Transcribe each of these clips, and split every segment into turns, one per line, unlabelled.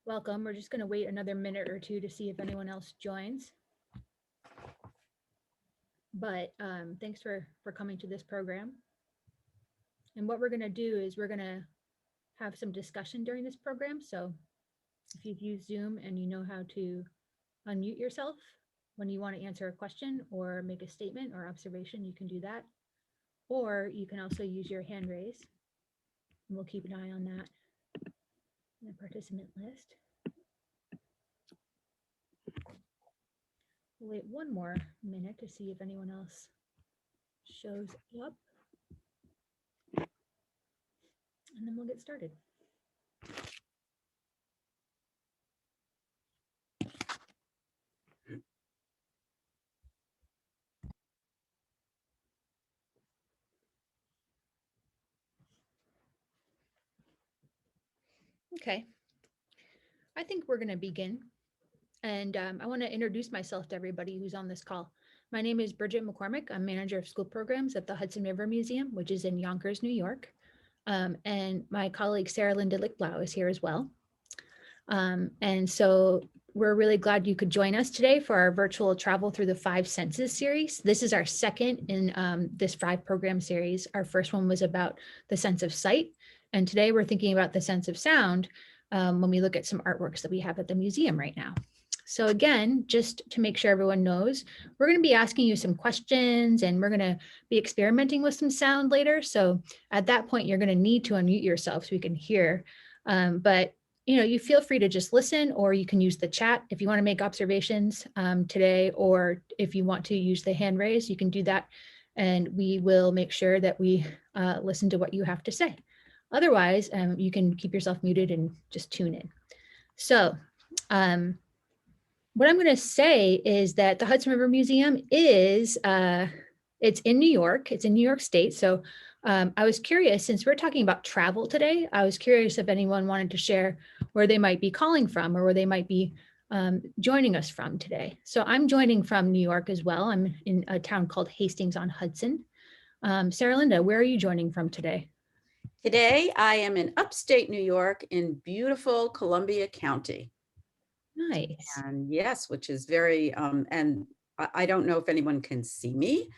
Welcome. We're just going to wait another minute or two to see if anyone else joins. But thanks for coming to this program. And what we're going to do is we're going to have some discussion during this program. So if you've used Zoom and you know how to unmute yourself when you want to answer a question or make a statement or observation, you can do that. Or you can also use your hand raise. And we'll keep an eye on that in the participant list. We'll wait one more minute to see if anyone else shows up. And then we'll get started. Okay, I think we're going to begin. And I want to introduce myself to everybody who's on this call. My name is Bridget McCormick. I'm manager of school programs at the Hudson River Museum, which is in Yonkers, New York. And my colleague Sarah Linda Lichtblau is here as well. And so we're really glad you could join us today for our virtual travel through the 5 senses series. This is our second in this 5 program series. Our first one was about the sense of sight. And today we're thinking about the sense of sound when we look at some artworks that we have at the museum right now. So again, just to make sure everyone knows, we're going to be asking you some questions and we're going to be experimenting with some sound later. So at that point, you're going to need to unmute yourself so we can hear. But you feel free to just listen, or you can use the chat if you want to make observations today, or if you want to use the hand raise, you can do that. And we will make sure that we listen to what you have to say. Otherwise, you can keep yourself muted and just tune in. So what I'm going to say is that the Hudson River Museum is, it's in New York. It's in New York State. So I was curious, since we're talking about travel today, I was curious if anyone wanted to share where they might be calling from or where they might be joining us from today. So I'm joining from New York as well. I'm in a town called Hastings on Hudson. Sarah Linda, where are you joining from today?
Today, I am in upstate New York in beautiful Columbia County.
Nice.
And yes, which is very, and I don't know if anyone can see me,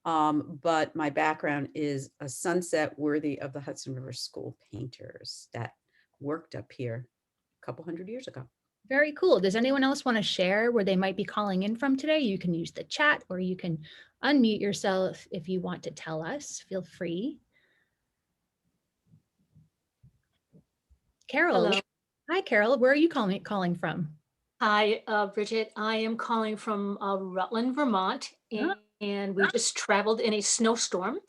but my background is a sunset worthy of the Hudson River School painters that worked up here a couple hundred years ago.
Very cool. Does anyone else want to share where they might be calling in from today? You can use the chat or you can unmute yourself if you want to tell us. Feel free. Carol.
Hello.
Hi, Carol. Where are you calling from?
Hi, Bridget. I am calling from Rutland, Vermont, and we just traveled in a snowstorm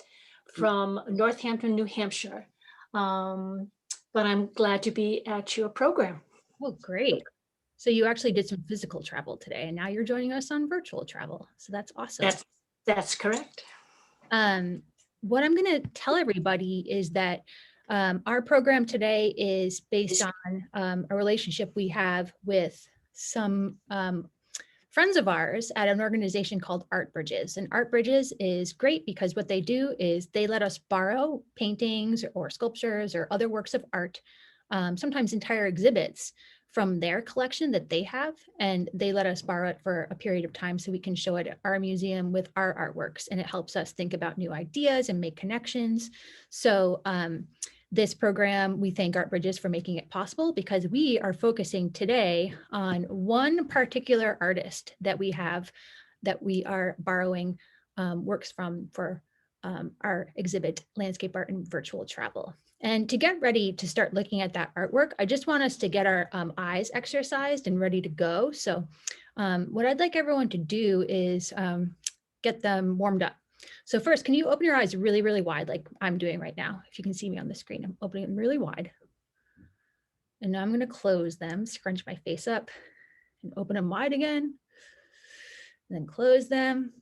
from Northampton, New Hampshire. But I'm glad to be at your program.
Oh, great. So you actually did some physical travel today, and now you're joining us on virtual travel. So that's awesome.
That's correct.
What I'm going to tell everybody is that our program today is based on a relationship we have with some friends of ours at an organization called Art Bridges. And Art Bridges is great because what they do is they let us borrow paintings or sculptures or other works of art, sometimes entire exhibits from their collection that they have, and they let us borrow it for a period of time so we can show it at our museum with our artworks, and it helps us think about new ideas and make connections. So this program, we thank Art Bridges for making it possible, because we are focusing today on one particular artist that we have that we are borrowing works from for our exhibit, Landscape Art and Virtual Travel. And to get ready to start looking at that artwork, I just want us to get our eyes exercised and ready to go. So what I'd like everyone to do is get them warmed up. So first, can you open your eyes really, really wide, like I'm doing right now? If you can see me on the screen, I'm opening them really wide. And now I'm going to close them, scrunch my face up and open them wide again, and then close them.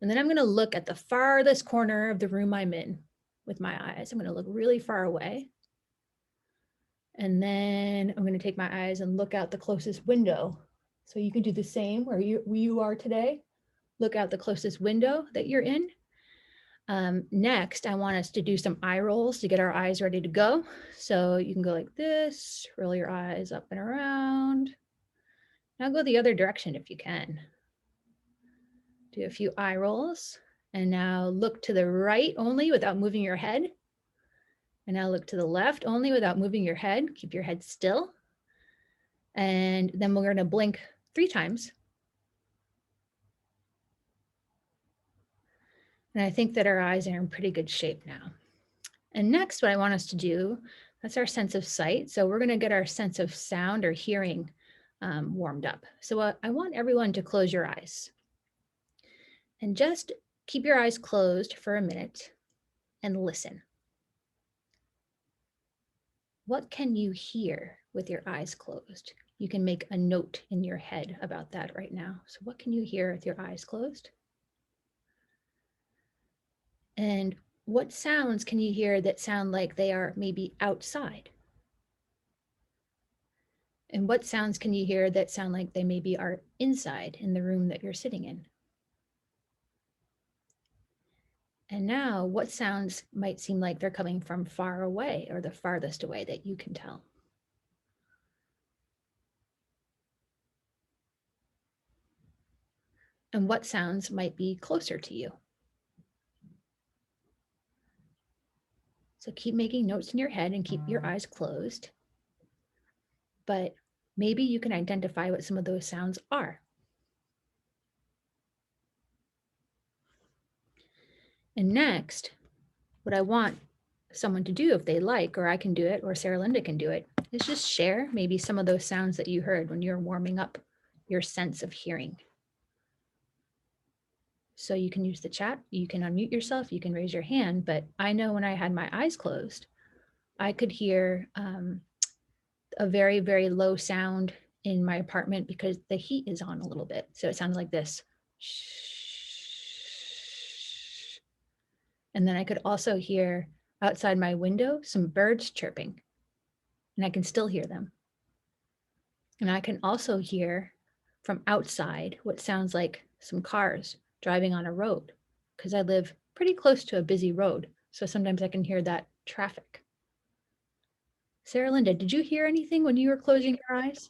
And then I'm going to look at the farthest corner of the room I'm in with my eyes. I'm going to look really far away. And then I'm going to take my eyes and look out the closest window. So you can do the same where you are today. Look out the closest window that you're in. Next, I want us to do some eye rolls to get our eyes ready to go. So you can go like this, roll your eyes up and around. Now go the other direction if you can. Do a few eye rolls. And now look to the right only without moving your head. And now look to the left only without moving your head. Keep your head still. And then we're going to blink 3 times. And I think that our eyes are in pretty good shape now. And next, what I want us to do, that's our sense of sight. So we're going to get our sense of sound or hearing warmed up. So I want everyone to close your eyes. And just keep your eyes closed for a minute and listen. What can you hear with your eyes closed? You can make a note in your head about that right now. So what can you hear with your eyes closed? And what sounds can you hear that sound like they are maybe outside? And what sounds can you hear that sound like they maybe are inside in the room that you're sitting in? And now, what sounds might seem like they're coming from far away or the farthest away that you can tell? And what sounds might be closer to you? So keep making notes in your head and keep your eyes closed. But maybe you can identify what some of those sounds are. And next, what I want someone to do if they like, or I can do it, or Sarah Linda can do it, is just share maybe some of those sounds that you heard when you're warming up your sense of hearing. So you can use the chat, you can unmute yourself, you can raise your hand, but I know when I had my eyes closed, I could hear a very, very low sound in my apartment because the heat is on a little bit. So it sounded like this. And then I could also hear outside my window some birds chirping, and I can still hear them. And I can also hear from outside what sounds like some cars driving on a road, because I live pretty close to a busy road. So sometimes I can hear that traffic. Sarah Linda, did you hear anything when you were closing your eyes?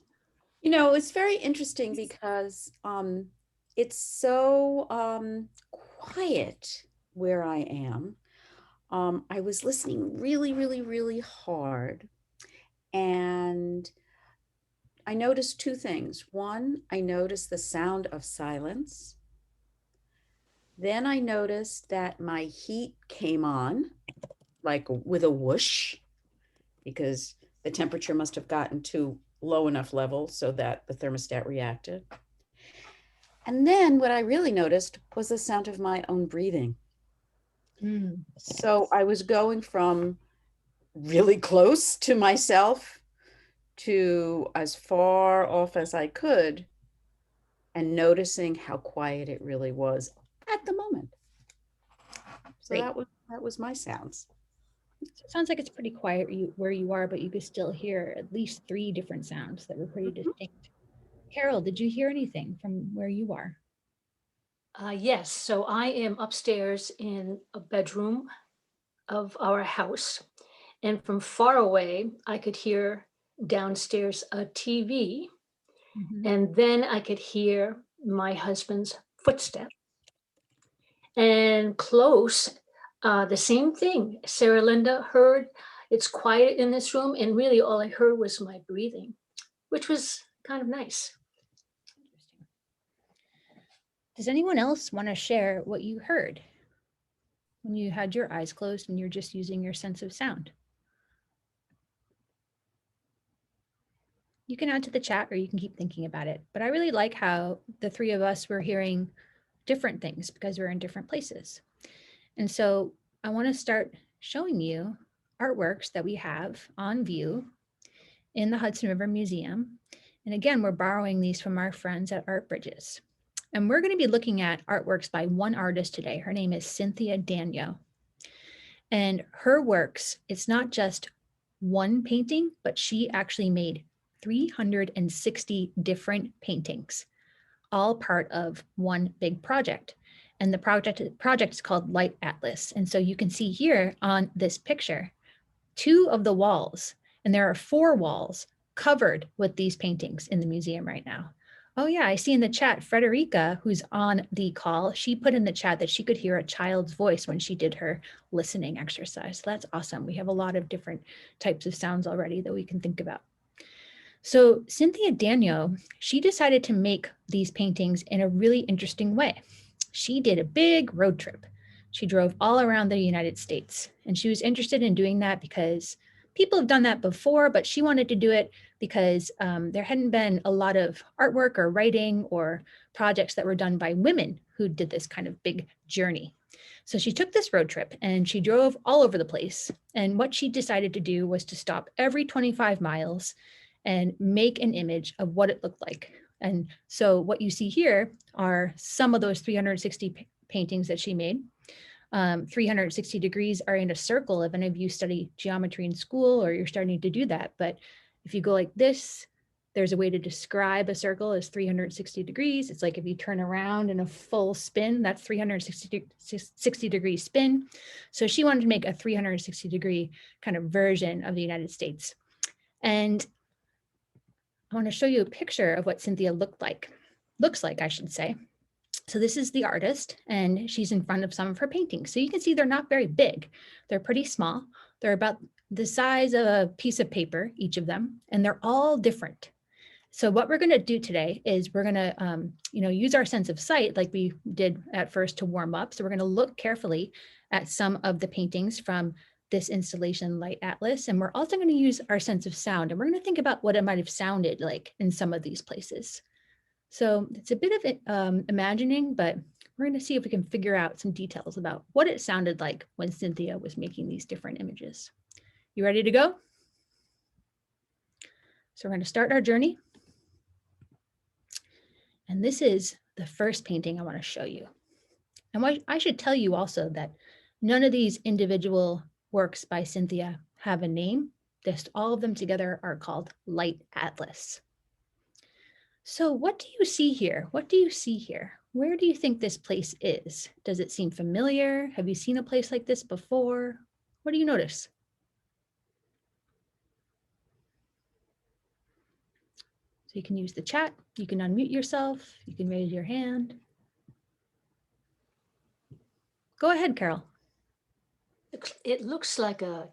You know, it's very interesting because it's so quiet where I am. I was listening really, really, really hard. And I noticed 2 things. One, I noticed the sound of silence. Then I noticed that my heat came on, like with a whoosh, because the temperature must have gotten to low enough level so that the thermostat reacted. And then what I really noticed was the sound of my own breathing. So I was going from really close to myself to as far off as I could and noticing how quiet it really was at the moment. So
Great.
that was my sounds.
So it sounds like it's pretty quiet where you are, but you could still hear at least 3 different sounds that were pretty distinct. Carol, did you hear anything from where you are?
Yes, so I am upstairs in a bedroom of our house. And from far away, I could hear downstairs a TV. And then I could hear my husband's footsteps. And close, the same thing. Sarah Linda heard, it's quiet in this room. And really all I heard was my breathing, which was kind of nice.
Does anyone else want to share what you heard when you had your eyes closed and you're just using your sense of sound? You can add to the chat or you can keep thinking about it. But I really like how the 3 of us were hearing different things because we're in different places. And so I want to start showing you artworks that we have on view in the Hudson River Museum. And again, we're borrowing these from our friends at Art Bridges. And we're going to be looking at artworks by one artist today. Her name is Cynthia Daniel. And her works, it's not just one painting, but she actually made 360 different paintings, all part of one big project. And the project is called Light Atlas. And so you can see here on this picture, 2 of the walls, and there are 4 walls covered with these paintings in the museum right now. Oh yeah, I see in the chat, Frederica, who's on the call, she put in the chat that she could hear a child's voice when she did her listening exercise. So that's awesome. We have a lot of different types of sounds already that we can think about. So Cynthia Daniel, she decided to make these paintings in a really interesting way. She did a big road trip. She drove all around the United States, and she was interested in doing that because people have done that before, but she wanted to do it because there hadn't been a lot of artwork or writing or projects that were done by women who did this kind of big journey. So she took this road trip and she drove all over the place. And what she decided to do was to stop every 25 miles and make an image of what it looked like. And so what you see here are some of those 360 paintings that she made. 360 degrees are in a circle if any of you study geometry in school or you're starting to do that. But if you go like this, there's a way to describe a circle as 360 degrees. It's like if you turn around in a full spin, that's 360 degree spin. So she wanted to make a 360 degree kind of version of the United States. And I want to show you a picture of what Cynthia looks like, I should say. So this is the artist, and she's in front of some of her paintings. So you can see they're not very big. They're pretty small. They're about the size of a piece of paper, each of them, and they're all different. So what we're going to do today is we're going to, use our sense of sight like we did at first to warm up. So we're going to look carefully at some of the paintings from this installation, Light Atlas, and we're also going to use our sense of sound, and we're going to think about what it might have sounded like in some of these places. So it's a bit of imagining, but we're going to see if we can figure out some details about what it sounded like when Cynthia was making these different images. You ready to go? So we're going to start our journey. And this is the first painting I want to show you. And I should tell you also that none of these individual works by Cynthia have a name. Just all of them together are called Light Atlas. So what do you see here? What do you see here? Where do you think this place is? Does it seem familiar? Have you seen a place like this before? What do you notice? So you can use the chat, you can unmute yourself, you can raise your hand. Go ahead, Carol.
It looks like a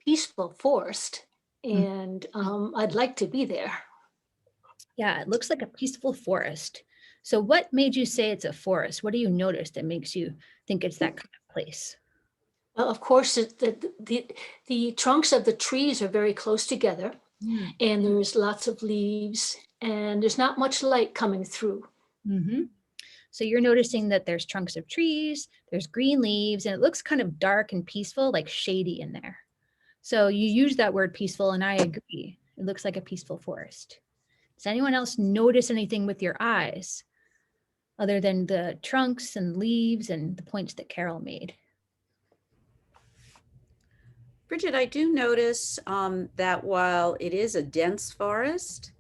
peaceful forest, and I'd like to be there.
Yeah, it looks like a peaceful forest. So what made you say it's a forest? What do you notice that makes you think it's that kind of place?
Well, of course, the trunks of the trees are very close together, and there's lots of leaves, and there's not much light coming through.
So you're noticing that there's trunks of trees, there's green leaves, and it looks kind of dark and peaceful, like shady in there. So you use that word peaceful, and I agree. It looks like a peaceful forest. Does anyone else notice anything with your eyes other than the trunks and leaves and the points that Carol made?
Bridget, I do notice that while it is a dense forest,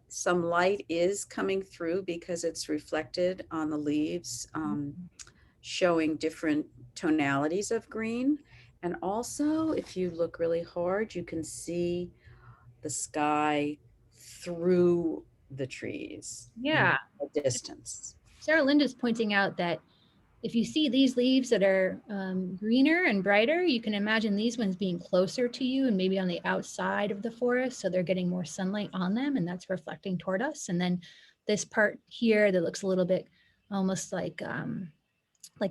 some light is coming through because it's reflected on the leaves, showing different tonalities of green. And also, if you look really hard, you can see the sky through the trees.
Yeah.
In the distance.
Sarah Linda's pointing out that if you see these leaves that are greener and brighter, you can imagine these ones being closer to you and maybe on the outside of the forest. So they're getting more sunlight on them and that's reflecting toward us. And then this part here that looks a little bit almost like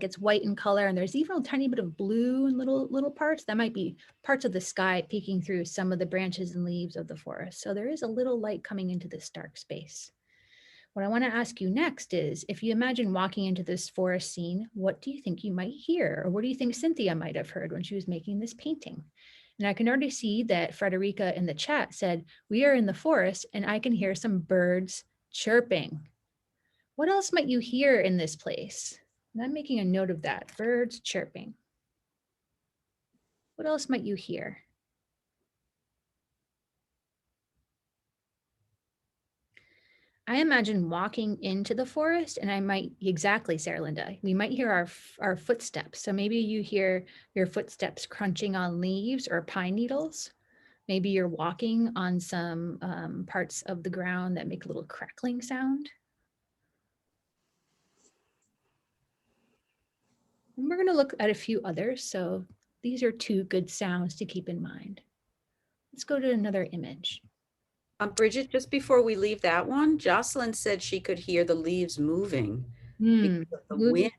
it's white in color. And there's even a tiny bit of blue in little parts. That might be parts of the sky peeking through some of the branches and leaves of the forest. So there is a little light coming into this dark space. What I want to ask you next is, if you imagine walking into this forest scene, what do you think you might hear? Or what do you think Cynthia might have heard when she was making this painting? And I can already see that Frederica in the chat said, we are in the forest and I can hear some birds chirping. What else might you hear in this place? And I'm making a note of that, birds chirping. What else might you hear? I imagine walking into the forest, and I might, exactly, Sarah Linda, we might hear our footsteps. So maybe you hear your footsteps crunching on leaves or pine needles. Maybe you're walking on some parts of the ground that make a little crackling sound. And we're going to look at a few others. So these are two good sounds to keep in mind. Let's go to another image.
Bridget, just before we leave that one, Jocelyn said she could hear the leaves moving because of the
Moving.
wind.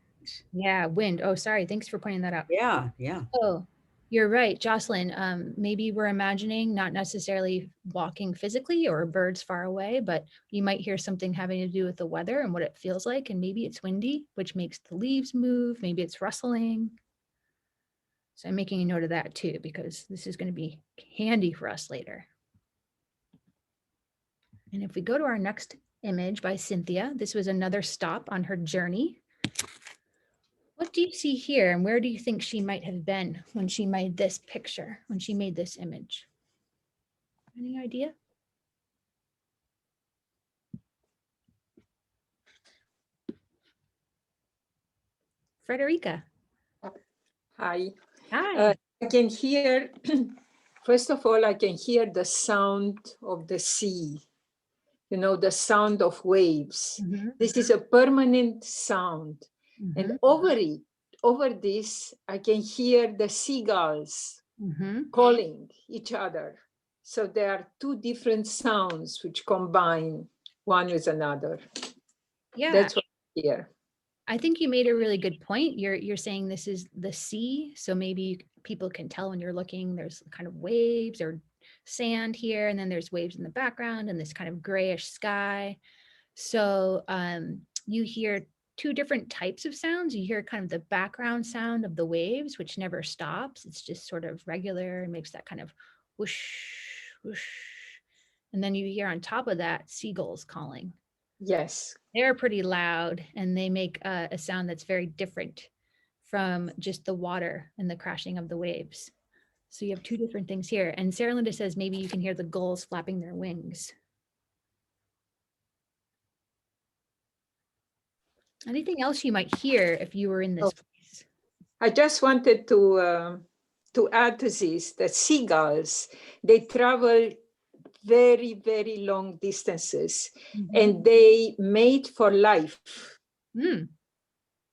Yeah, wind. Oh, sorry. Thanks for pointing that out.
Yeah, yeah.
Oh, you're right, Jocelyn. Maybe we're imagining not necessarily walking physically or birds far away, but you might hear something having to do with the weather and what it feels like. And maybe it's windy, which makes the leaves move. Maybe it's rustling. So I'm making a note of that too, because this is going to be handy for us later. And if we go to our next image by Cynthia, this was another stop on her journey. What do you see here, and where do you think she might have been when she made this picture, when she made this image? Any idea? Frederica.
Hi.
Hi.
I can hear, first of all, I can hear the sound of the sea, you know, the sound of waves. This is a permanent sound. And over this, I can hear the seagulls calling each other. So there are two different sounds which combine one with another.
Yeah.
That's what I hear.
I think you made a really good point. You're saying this is the sea, so maybe people can tell when you're looking, there's kind of waves or sand here, and then there's waves in the background and this kind of grayish sky. So you hear two different types of sounds. You hear kind of the background sound of the waves, which never stops. It's just sort of regular and makes that kind of whoosh, whoosh. And then you hear on top of that seagulls calling.
Yes.
They're pretty loud and they make a sound that's very different from just the water and the crashing of the waves. So you have two different things here. And Sarah Linda says maybe you can hear the gulls flapping their wings. Anything else you might hear if you were in this place?
I just wanted to add to this that seagulls, they travel very, very long distances and they mate for life.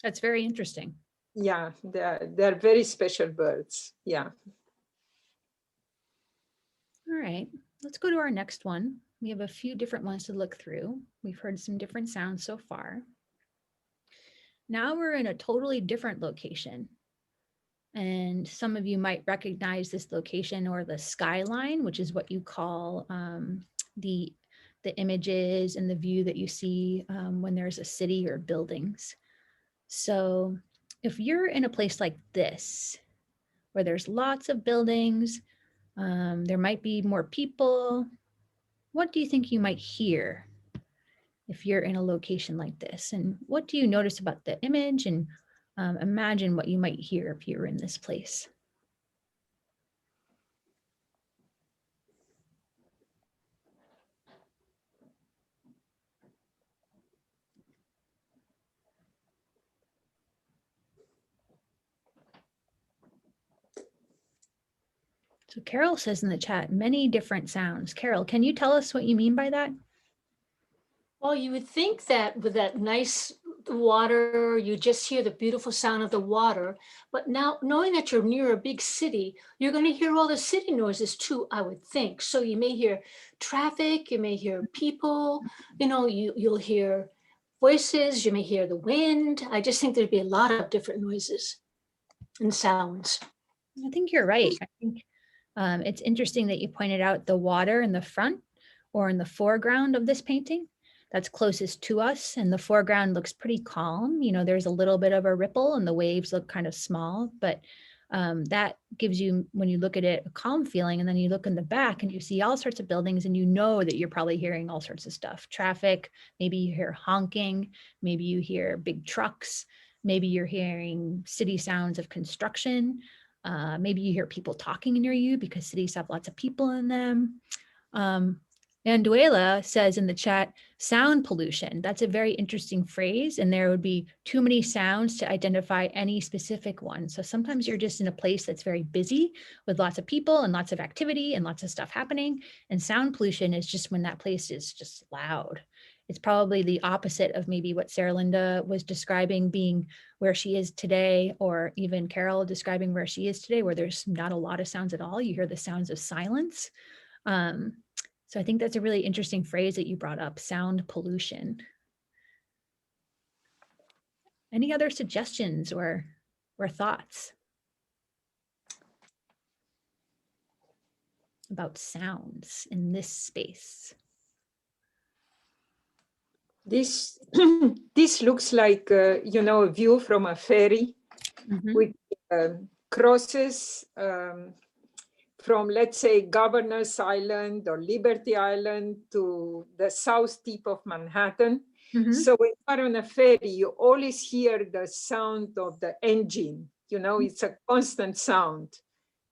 That's very interesting.
Yeah, they're very special birds. Yeah.
All right, let's go to our next one. We have a few different ones to look through. We've heard some different sounds so far. Now we're in a totally different location. And some of you might recognize this location or the skyline, which is what you call the images and the view that you see when there's a city or buildings. So if you're in a place like this, where there's lots of buildings, there might be more people, what do you think you might hear if you're in a location like this? And what do you notice about the image? And imagine what you might hear if you were in this place. So Carol says in the chat, many different sounds. Carol, can you tell us what you mean by that?
Well, you would think that with that nice water, you just hear the beautiful sound of the water. But now, knowing that you're near a big city, you're going to hear all the city noises too, I would think. So you may hear traffic, you may hear people, you know, you'll hear voices, you may hear the wind. I just think there'd be a lot of different noises and sounds.
I think you're right. I think it's interesting that you pointed out the water in the front or in the foreground of this painting. That's closest to us, and the foreground looks pretty calm. You know, there's a little bit of a ripple and the waves look kind of small, but that gives you, when you look at it, a calm feeling. And then you look in the back and you see all sorts of buildings and you know that you're probably hearing all sorts of stuff. Traffic, maybe you hear honking, maybe you hear big trucks, maybe you're hearing city sounds of construction. Maybe you hear people talking near you because cities have lots of people in them. Anduela says in the chat, sound pollution. That's a very interesting phrase. And there would be too many sounds to identify any specific one. So sometimes you're just in a place that's very busy with lots of people and lots of activity and lots of stuff happening. And sound pollution is just when that place is just loud. It's probably the opposite of maybe what Sarah Linda was describing being where she is today, or even Carol describing where she is today, where there's not a lot of sounds at all. You hear the sounds of silence. So I think that's a really interesting phrase that you brought up, sound pollution. Any other suggestions or thoughts about sounds in this space?
This this looks like you know, a view from a ferry with crosses from, let's say, Governor's Island or Liberty Island to the south tip of Manhattan. So when you're on a ferry, you always hear the sound of the engine. You know, it's a constant sound.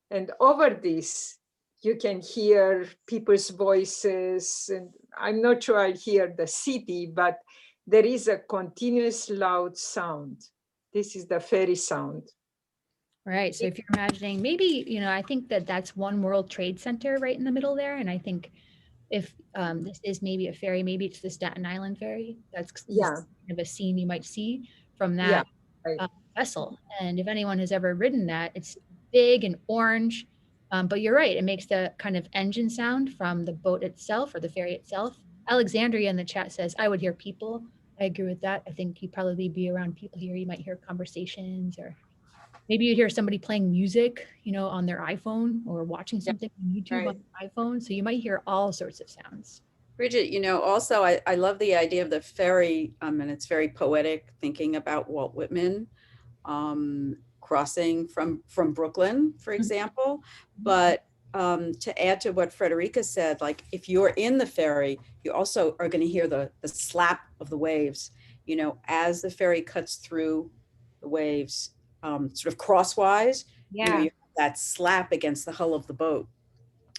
And over this, you can hear people's voices. And I'm not sure I hear the city, but there is a continuous loud sound. This is the ferry sound.
Right. So if you're imagining, maybe, you know, I think that that's One World Trade Center right in the middle there. And I think if this is maybe a ferry, maybe it's the Staten Island ferry. That's kind of a scene you might see from that vessel. And if anyone has ever ridden that, it's big and orange. But you're right, it makes the kind of engine sound from the boat itself or the ferry itself. Alexandria in the chat says, I would hear people. I agree with that. I think you'd probably be around people here. You might hear conversations, or maybe you hear somebody playing music, you know, on their iPhone, or watching something on YouTube on the iPhone. So you might hear all sorts of sounds.
Bridget, you know, also I love the idea of the ferry, and it's very poetic, thinking about Walt Whitman crossing from Brooklyn, for example. But to add to what Frederica said, like if you're in the ferry, you also are going to hear the slap of the waves, you know, as the ferry cuts through the waves, sort of crosswise, you know, you have that slap against the hull of the boat,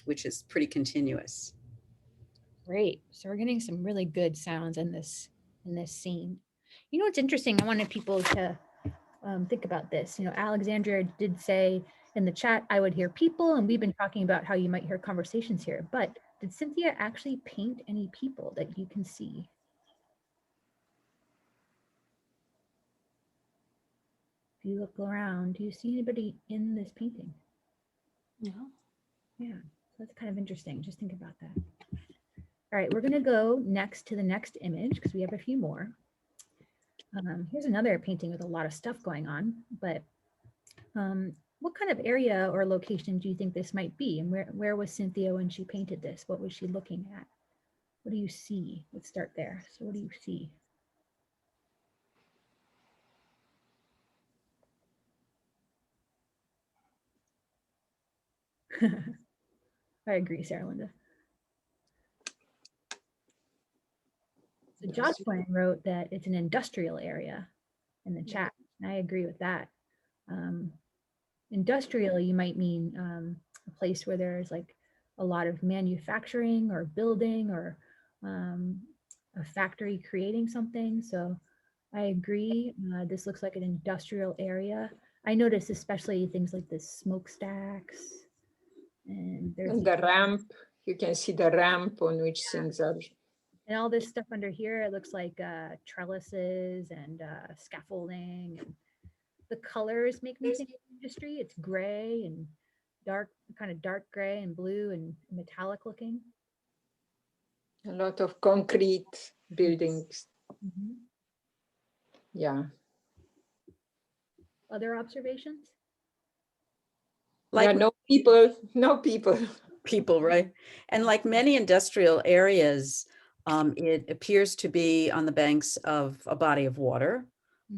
which is pretty continuous.
Great. So we're getting some really good sounds in this scene. You know what's interesting? I wanted people to think about this. You know, Alexandria did say in the chat, I would hear people, and we've been talking about how you might hear conversations here. But did Cynthia actually paint any people that you can see? If you look around, do you see anybody in this painting?
No.
Yeah, so that's kind of interesting. Just think about that. All right, we're going to go next to the next image because we have a few more. Here's another painting with a lot of stuff going on, but what kind of area or location do you think this might be? And where was Cynthia when she painted this? What was she looking at? What do you see? Let's start there. So what do you see? I agree, Sarah Linda. So Jocelyn wrote that it's an industrial area in the chat. And I agree with that. Industrial, you might mean a place where there's like a lot of manufacturing or building, or a factory creating something. So I agree. This looks like an industrial area. I noticed especially things like the smokestacks. And there's
the ramp. You can see the ramp on which things are.
And all this stuff under here, it looks like trellises and scaffolding. And the colors make me think of industry. It's gray and dark, kind of dark gray and blue and metallic looking.
A lot of concrete buildings. Yeah.
Other observations?
Like
yeah, no people, no people.
People, right? And like many industrial areas, it appears to be on the banks of a body of water,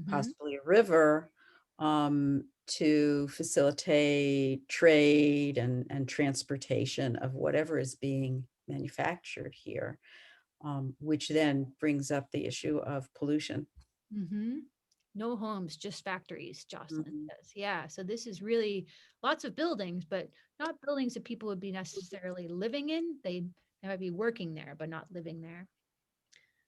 possibly a river, to facilitate trade and transportation of whatever is being manufactured here, which then brings up the issue of pollution.
No homes, just factories, Jocelyn says. Yeah, so this is really lots of buildings, but not buildings that people would be necessarily living in. They They might be working there, but not living there.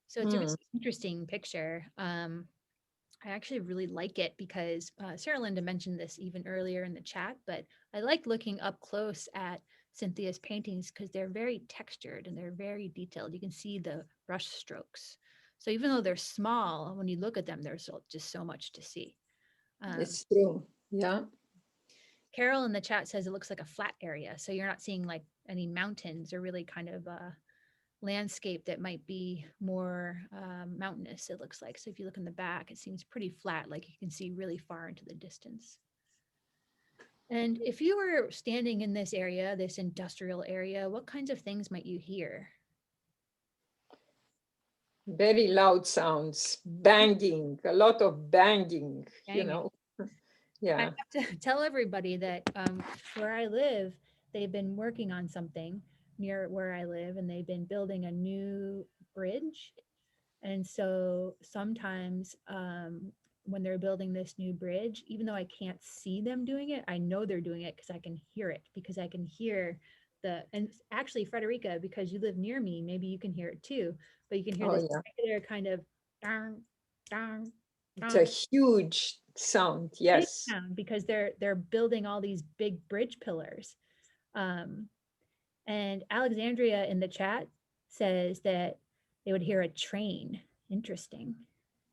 So it's a really interesting picture. I actually really like it because Sarah Linda mentioned this even earlier in the chat, but I like looking up close at Cynthia's paintings because they're very textured and they're very detailed. You can see the brush strokes. So even though they're small, when you look at them, there's just so much to see.
It's true. Yeah.
Carol in the chat says it looks like a flat area. So you're not seeing like any mountains or really kind of landscape that might be more mountainous, it looks like. So if you look in the back, it seems pretty flat, like you can see really far into the distance. And if you were standing in this area, this industrial area, what kinds of things might you hear?
Very loud sounds, banging, a lot of banging, you
Banging.
know.
I
Yeah.
have to tell everybody that where I live, they've been working on something near where I live, and they've been building a new bridge. And so sometimes when they're building this new bridge, even though I can't see them doing it, I know they're doing it because I can hear it, because I can hear and actually, Frederica, because you live near me, maybe you can hear it too, but you can hear
Oh,
this
yeah.
regular kind of dang, dang,
It's a huge sound. Yes.
because they're building all these big bridge pillars. And Alexandria in the chat says that they would hear a train. Interesting.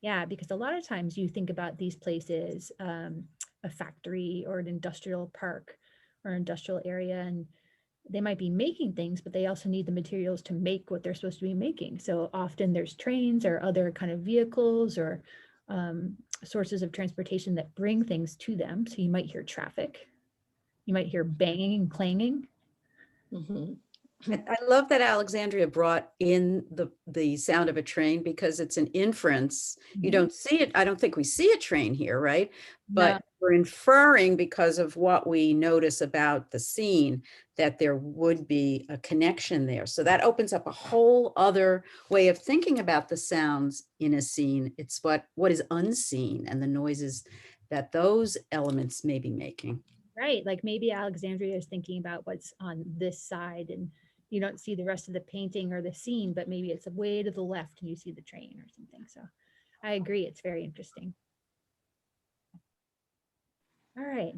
Yeah, because a lot of times you think about these places, a factory or an industrial park or industrial area, and they might be making things, but they also need the materials to make what they're supposed to be making. So often there's trains or other kind of vehicles or sources of transportation that bring things to them. So you might hear traffic. You might hear banging and clanging.
Mhm.
I love that Alexandria brought in the sound of a train because it's an inference. You don't see it. I don't think we see a train here, right? But we're inferring, because of what we notice about the scene, that there would be a connection there. So that opens up a whole other way of thinking about the sounds in a scene. It's what is unseen and the noises that those elements may be making.
Right, like maybe Alexandria is thinking about what's on this side and you don't see the rest of the painting or the scene, but maybe it's way to the left and you see the train or something. So I agree, it's very interesting. All right,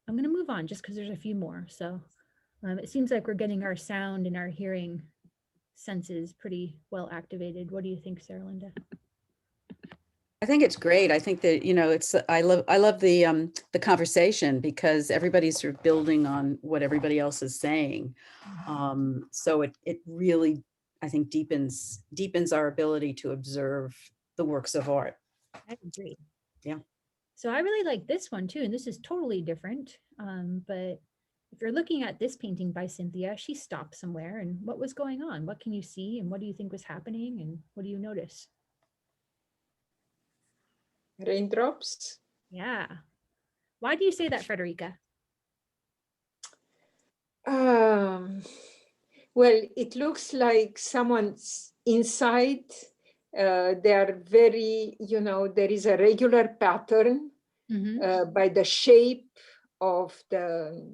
I'm gonna move on just because there's a few more. So it seems like we're getting our sound and our hearing senses pretty well activated. What do you think, Sarah Linda?
I think it's great. I think that, it's, I love the conversation because everybody's sort of building on what everybody else is saying. So it really, I think, deepens our ability to observe the works of art.
I agree.
Yeah.
So I really like this one too, and this is totally different. But if you're looking at this painting by Cynthia, she stopped somewhere, and what was going on? What can you see, and what do you think was happening, and what do you notice?
Raindrops.
Yeah. Why do you say that, Frederica?
Well, it looks like someone's inside. They are very, there is a regular pattern by the shape of the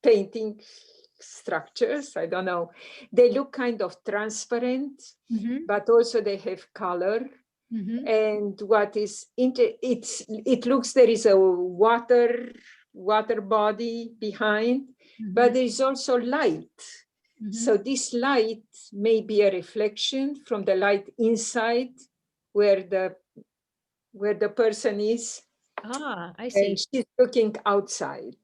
painting structures. I don't know. They look kind of transparent, but also they have color. And what is it looks there is a water body behind, but there is also light. So this light may be a reflection from the light inside where the person is.
Ah, I see.
And she's looking outside.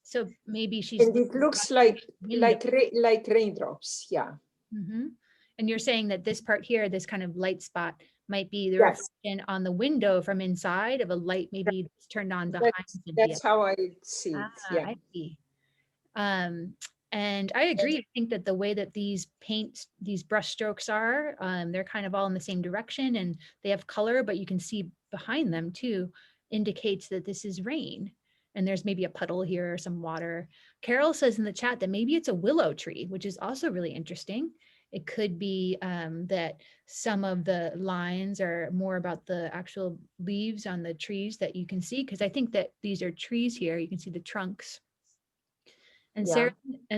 So maybe she's.
And it looks like raindrops. Yeah.
And you're saying that this part here, this kind of light spot, might be the reflection on the window from inside of a light maybe that's turned on behind.
That's how I see it. Yeah.
I see. And I agree. I think that the way that these brush strokes are, they're kind of all in the same direction and they have color, but you can see behind them too, indicates that this is rain. And there's maybe a puddle here or some water. Carol says in the chat that maybe it's a willow tree, which is also really interesting. It could be that some of the lines are more about the actual leaves on the trees that you can see, because I think that these are trees here. You can see the trunks. And
Yeah.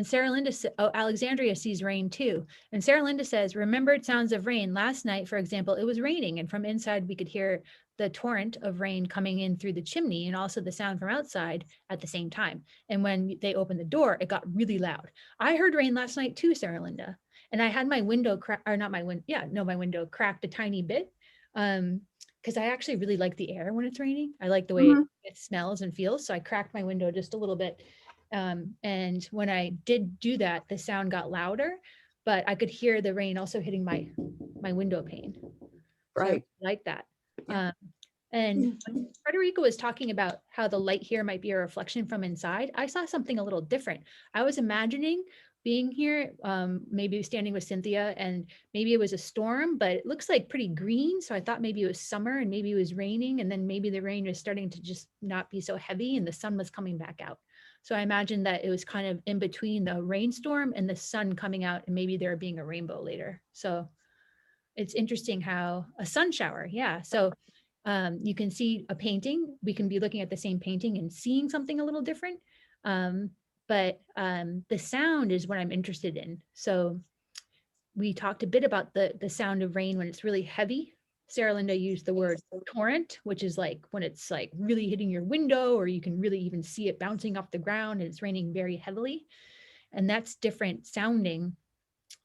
Sarah Linda, oh, Alexandria sees rain too. And Sarah Linda says, remembered sounds of rain. Last night, for example, it was raining, and from inside we could hear the torrent of rain coming in through the chimney and also the sound from outside at the same time. And when they opened the door, it got really loud. I heard rain last night too, Sarah Linda. And I had my window my window cracked a tiny bit. Because I actually really like the air when it's raining. I like the way it smells and feels. So I cracked my window just a little bit. And when I did do that, the sound got louder, but I could hear the rain also hitting my window pane. So I
Right.
like that.
Yeah.
And when Frederica was talking about how the light here might be a reflection from inside, I saw something a little different. I was imagining being here, maybe standing with Cynthia, and maybe it was a storm, but it looks like pretty green. So I thought maybe it was summer and maybe it was raining, and then maybe the rain was starting to just not be so heavy and the sun was coming back out. So I imagined that it was kind of in between the rainstorm and the sun coming out, and maybe there being a rainbow later. So it's interesting how a sun shower. Yeah. So you can see a painting. We can be looking at the same painting and seeing something a little different. But the sound is what I'm interested in. So we talked a bit about the sound of rain when it's really heavy. Sarah Linda used the word torrent, which is like when it's like really hitting your window, or you can really even see it bouncing off the ground and it's raining very heavily. And that's different sounding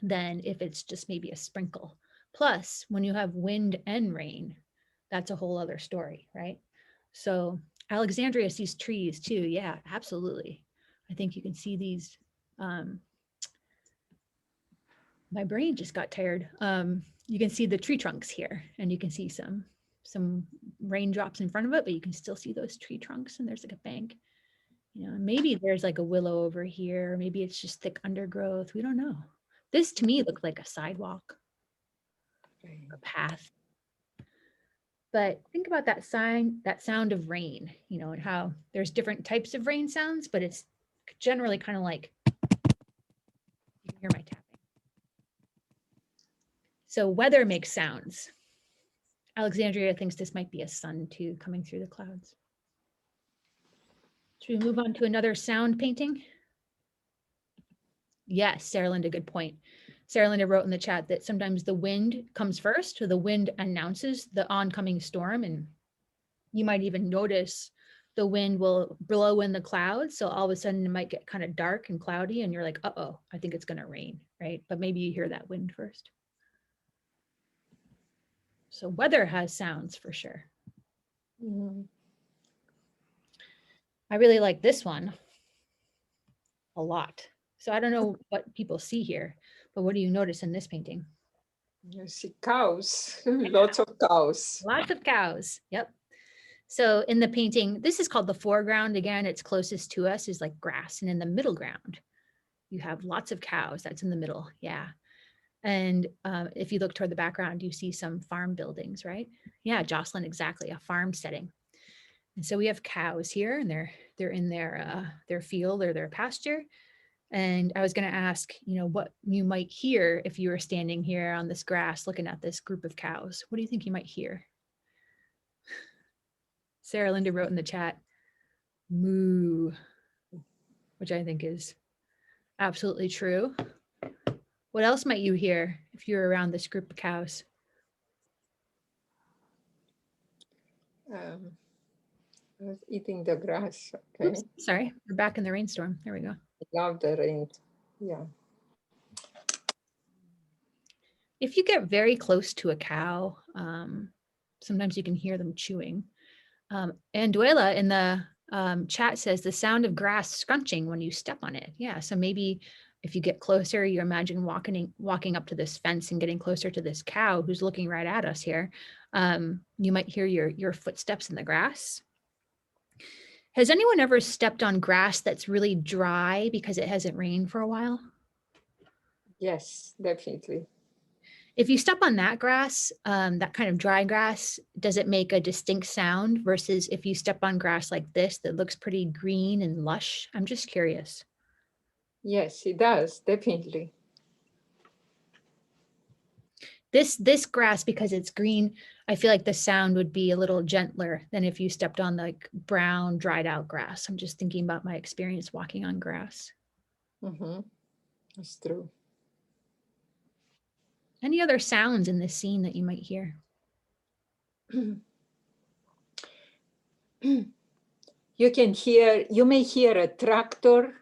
than if it's just maybe a sprinkle. Plus, when you have wind and rain, that's a whole other story, right? So Alexandria sees trees too. Yeah, absolutely. I think you can see these. My brain just got tired. You can see the tree trunks here, and you can see some raindrops in front of it, but you can still see those tree trunks, and there's like a bank. You know, maybe there's like a willow over here. Maybe it's just thick undergrowth. We don't know. This to me looked like a sidewalk, a path. But think about that sound of rain, you know, and how there's different types of rain sounds, but it's generally kind of like, you can hear my tapping. So weather makes sounds. Alexandria thinks this might be a sun too, coming through the clouds. Should we move on to another sound painting? Yes, Sarah Linda, good point. Sarah Linda wrote in the chat that sometimes the wind comes first, or the wind announces the oncoming storm, and you might even notice the wind will blow in the clouds. So all of a sudden it might get kind of dark and cloudy, and you're like, uh-oh, I think it's gonna rain, right? But maybe you hear that wind first. So weather has sounds for sure. I really like this one a lot. So I don't know what people see here, but what do you notice in this painting?
You see cows, lots of cows.
Lots of cows. Yep. So in the painting, this is called the foreground. Again, it's closest to us is like grass. And in the middle ground, you have lots of cows. That's in the middle. Yeah. And if you look toward the background, you see some farm buildings, right? Yeah, Jocelyn, exactly. A farm setting. And so we have cows here, and they're in their field or their pasture. And I was going to ask, you know, what you might hear if you were standing here on this grass looking at this group of cows. What do you think you might hear? Sarah Linda wrote in the chat, moo, which I think is absolutely true. What else might you hear if you're around this group of cows?
I was eating the grass. Okay.
Oops, sorry, we're back in the rainstorm. There we go.
I love the rain. Yeah.
If you get very close to a cow, sometimes you can hear them chewing. Anduela in the chat says the sound of grass scrunching when you step on it. Yeah, so maybe if you get closer, you imagine walking up to this fence and getting closer to this cow who's looking right at us here. You might hear your footsteps in the grass. Has anyone ever stepped on grass that's really dry because it hasn't rained for a while?
Yes, definitely.
If you step on that grass, that kind of dry grass, does it make a distinct sound versus if you step on grass like this that looks pretty green and lush? I'm just curious.
Yes, it does, definitely.
This grass, because it's green, I feel like the sound would be a little gentler than if you stepped on like brown, dried out grass. I'm just thinking about my experience walking on grass.
That's true.
Any other sounds in this scene that you might hear?
You may hear a tractor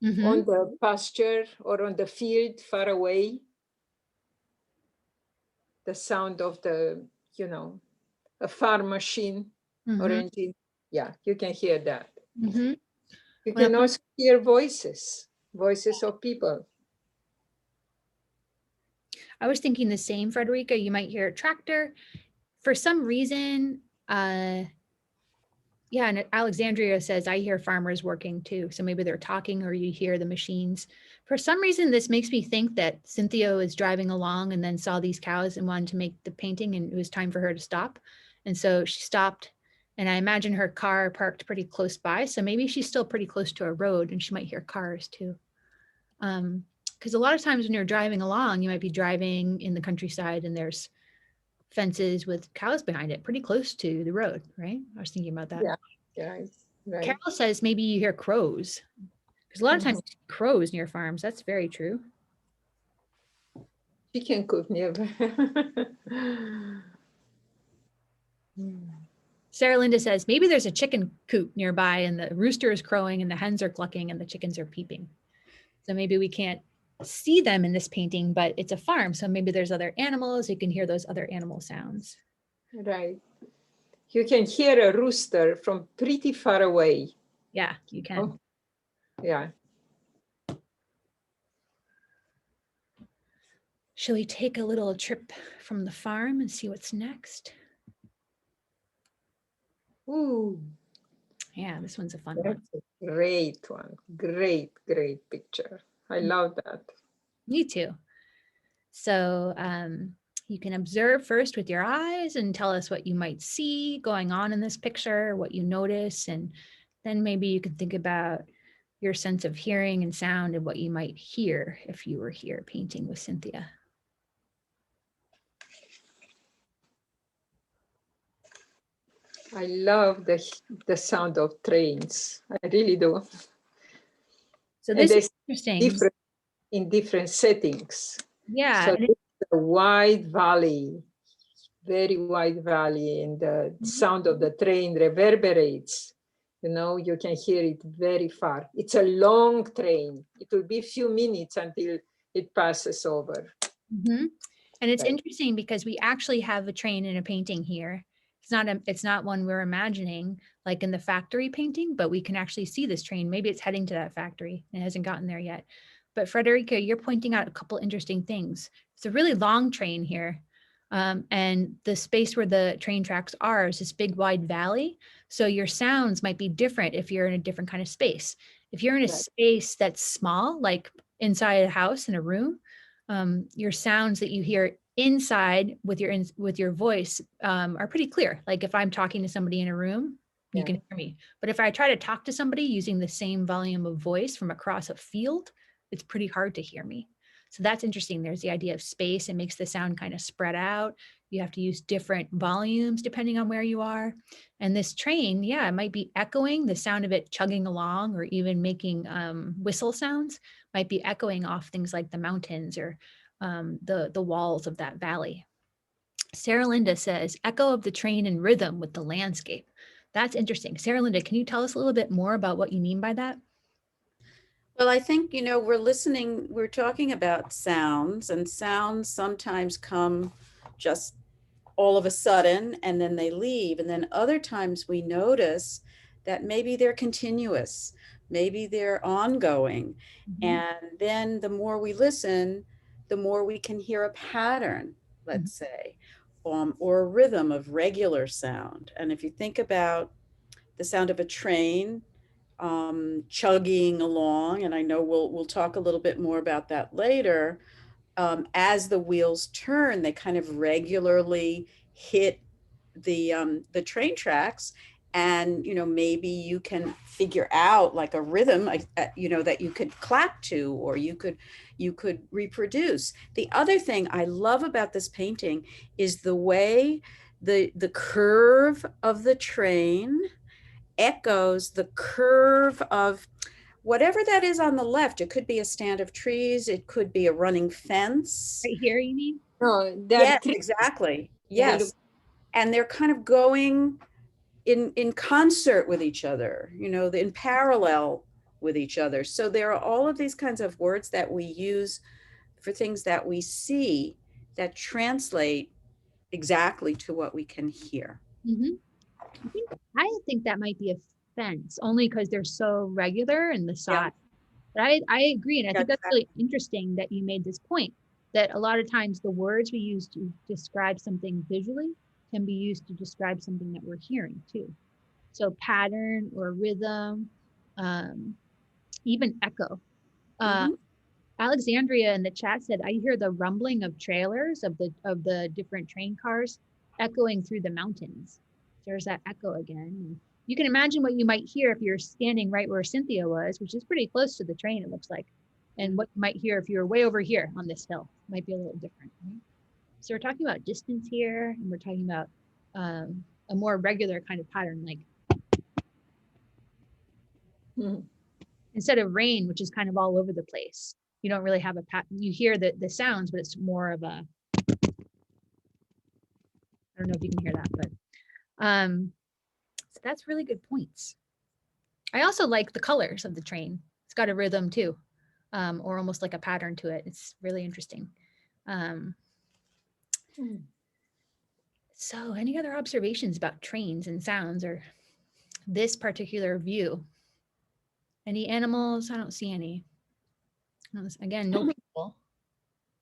Mhm.
on the pasture or on the field far away. The sound of a farm machine or
Mhm.
engine. Yeah, you can hear that.
Mhm.
You
Well,
can also hear voices of people.
I was thinking the same, Frederica. You might hear a tractor. For some reason, yeah, and Alexandria says, I hear farmers working too. So maybe they're talking or you hear the machines. For some reason, this makes me think that Cynthia is driving along and then saw these cows and wanted to make the painting and it was time for her to stop. And so she stopped and I imagine her car parked pretty close by. So maybe she's still pretty close to a road and she might hear cars too. Because a lot of times when you're driving along, you might be driving in the countryside and there's fences with cows behind it, pretty close to the road, right? I was thinking about that.
Yeah, right.
Carol says maybe you hear crows, because a lot of times you see crows near farms. That's very true.
Chicken coop nearby.
Sarah Linda says maybe there's a chicken coop nearby and the rooster is crowing and the hens are clucking and the chickens are peeping. So maybe we can't see them in this painting, but it's a farm. So maybe there's other animals. You can hear those other animal sounds.
Right. You can hear a rooster from pretty far away.
Yeah, you can.
Oh, yeah.
Shall we take a little trip from the farm and see what's next?
Ooh,
Yeah, this one's a fun one.
that's a great one. Great picture. I love that.
Me too. So you can observe first with your eyes and tell us what you might see going on in this picture, what you notice, and then maybe you could think about your sense of hearing and sound and what you might hear if you were here painting with Cynthia.
I love the sound of trains. I really do.
So
And
this
they
is interesting.
different in different settings.
Yeah.
So it's a wide valley, very wide valley, and the sound of the train reverberates. You can hear it very far. It's a long train. It will be a few minutes until it passes over.
Mm-hmm. And it's
Right.
interesting because we actually have a train in a painting here. It's not one we're imagining like in the factory painting, but we can actually see this train. Maybe it's heading to that factory. It hasn't gotten there yet. But Frederica, you're pointing out a couple interesting things. It's a really long train here. And the space where the train tracks are is this big wide valley. So your sounds might be different if you're in a different kind of space. If you're in a
Right.
space that's small, like inside a house in a room, your sounds that you hear inside with your voice are pretty clear. Like if I'm talking to somebody in a room, you can hear me. But if I try to talk to somebody using the same volume of voice from across a field, it's pretty hard to hear me. So that's interesting. There's the idea of space. It makes the sound kind of spread out. You have to use different volumes depending on where you are. And this train, yeah, it might be echoing, the sound of it chugging along or even making whistle sounds might be echoing off things like the mountains or the walls of that valley. Sarah Linda says, echo of the train in rhythm with the landscape. That's interesting. Sarah Linda, can you tell us a little bit more about what you mean by that?
Well, I think, we're talking about sounds, and sounds sometimes come just all of a sudden and then they leave. And then other times we notice that maybe they're continuous, maybe they're ongoing.
Mm-hmm.
And then the more we listen, the more we can hear a pattern, let's say, or a rhythm of regular sound. And if you think about the sound of a train chugging along, and I know we'll talk a little bit more about that later, as the wheels turn, they kind of regularly hit the train tracks, and maybe you can figure out like a rhythm, that you could clap to, or you could reproduce. The other thing I love about this painting is the way the curve of the train echoes the curve of whatever that is on the left, it could be a stand of trees, it could be a running fence.
Right here, you mean?
No, there are
Yes,
trees.
exactly.
Yeah.
Yes. And they're kind of going in concert with each other, you know, in parallel with each other. So there are all of these kinds of words that we use for things that we see that translate exactly to what we can hear.
Mhm. I think that might be a fence, only because they're so regular in the
Yeah.
size. But I agree, and I think
Yeah,
that's really interesting that you made this point, that a lot of times the words we use to describe something visually can be used to describe something that we're hearing too. So pattern or rhythm, um, even echo. Uh,
Mhm.
Alexandria in the chat said, I hear the rumbling of trailers of the different train cars echoing through the mountains. There's that echo again. And you can imagine what you might hear if you're standing right where Cynthia was, which is pretty close to the train, it looks like. And what you might hear if you were way over here on this hill might be a little different, right? So we're talking about distance here, and we're talking about a more regular kind of pattern, like
Mhm.
instead of rain, which is kind of all over the place. You don't really have a pattern. You hear the sounds, but it's more of a, I don't know if you can hear that, but so that's really good points. I also like the colors of the train. It's got a rhythm too, or almost like a pattern to it. It's really interesting. So any other observations about trains and sounds or this particular view? Any animals? I don't see any. Again, no people.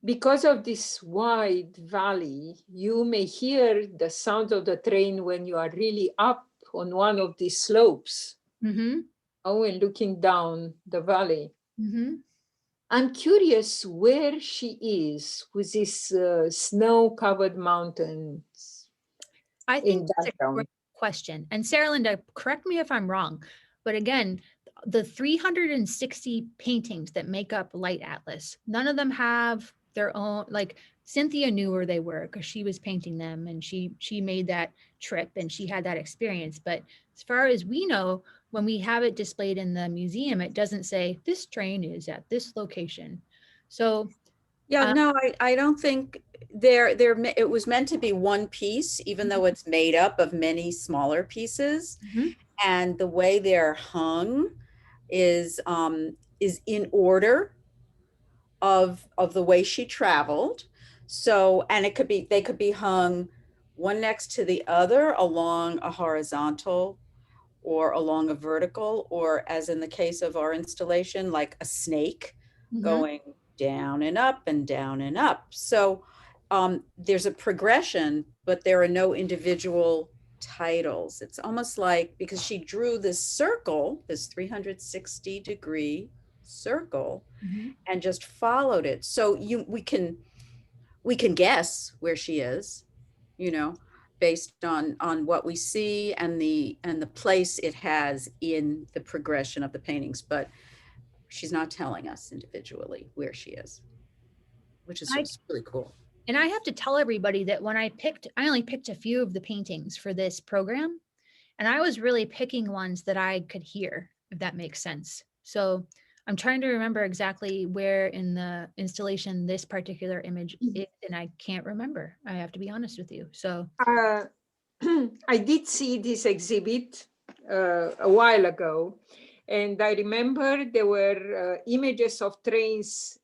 Because of this wide valley, you may hear the sound of the train when you are really up on one of these slopes.
Mm-hmm.
Oh, and looking down the valley.
Mm-hmm.
I'm curious where she is with these snow-covered mountains
I
in
think that's a
background.
great question. And Sarah Linda, correct me if I'm wrong, but again, the 360 paintings that make up Light Atlas, none of them have their own, like Cynthia knew where they were because she was painting them and she made that trip and she had that experience. But as far as we know, when we have it displayed in the museum, it doesn't say this train is at this location. So
Yeah, no, I don't think it was meant to be one piece, even though it's made up of many smaller pieces.
Mhm.
And the way they're hung is in order of the way she traveled. So, and they could be hung one next to the other along a horizontal or along a vertical, or as in the case of our installation, like a snake
Mhm.
going down and up and down and up. So there's a progression, but there are no individual titles. It's almost like, because she drew this circle, this 360-degree circle,
Mhm.
and just followed it. So we can guess where she is, you know, based on what we see and the place it has in the progression of the paintings, but she's not telling us individually where she is, which is
I
just really cool.
And I have to tell everybody that when I only picked a few of the paintings for this program, and I was really picking ones that I could hear, if that makes sense. So I'm trying to remember exactly where in the installation this particular image is, and I can't remember. I have to be honest with you. So
I did see this exhibit a while ago, and I remember there were images of trains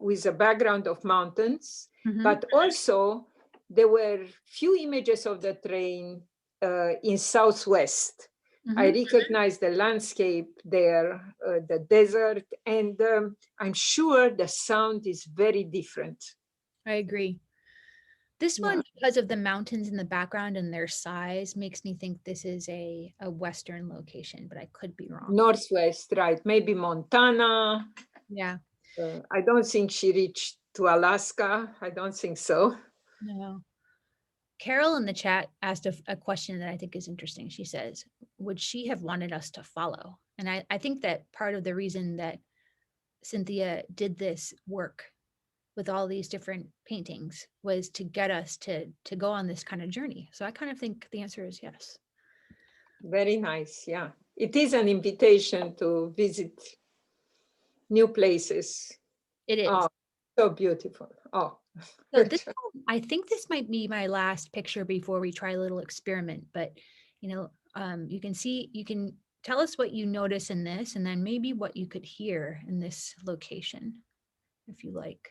with a background of mountains, but also there were few images of the train in Southwest. I recognize the landscape there, the desert, and I'm sure the sound is very different.
I agree. This
Yeah.
one, because of the mountains in the background and their size, makes me think this is a Western location, but I could be wrong.
Northwest, right? Maybe Montana.
Yeah.
I don't think she reached to Alaska. I don't think so.
No. Carol in the chat asked a question that I think is interesting. She says, would she have wanted us to follow? And I think that part of the reason that Cynthia did this work with all these different paintings was to get us to go on this kind of journey. So I kind of think the answer is yes.
Very nice. Yeah. it is an invitation to visit new places.
It is.
Oh, so beautiful. Oh,
So this, I think this might be my last picture before we try a little experiment, but you know, you can see, you can tell us what you notice in this and then maybe what you could hear in this location, if you like.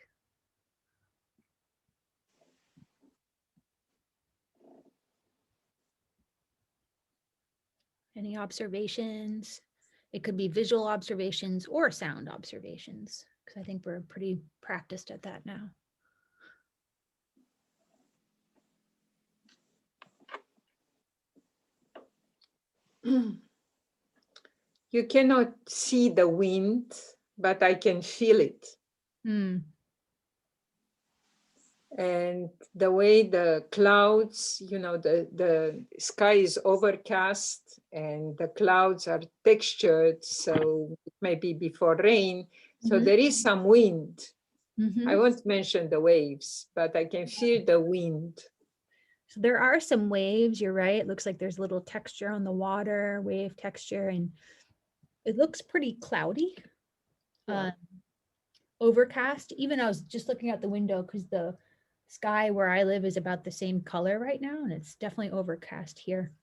Any observations? It could be visual observations or sound observations, because I think we're pretty practiced at that now.
you cannot see the wind, but I can feel it.
Hmm.
And the way the clouds, you know, the sky is overcast and the clouds are textured, so it may be before rain. So
Mhm.
there is some wind.
Mhm.
I won't mention the waves, but I can feel the wind.
So there are some waves, you're right. It looks like there's a little texture on the water, wave texture, and it looks pretty cloudy.
Yeah.
Overcast. Even I was just looking out the window because the sky where I live is about the same color right now, and it's definitely overcast here.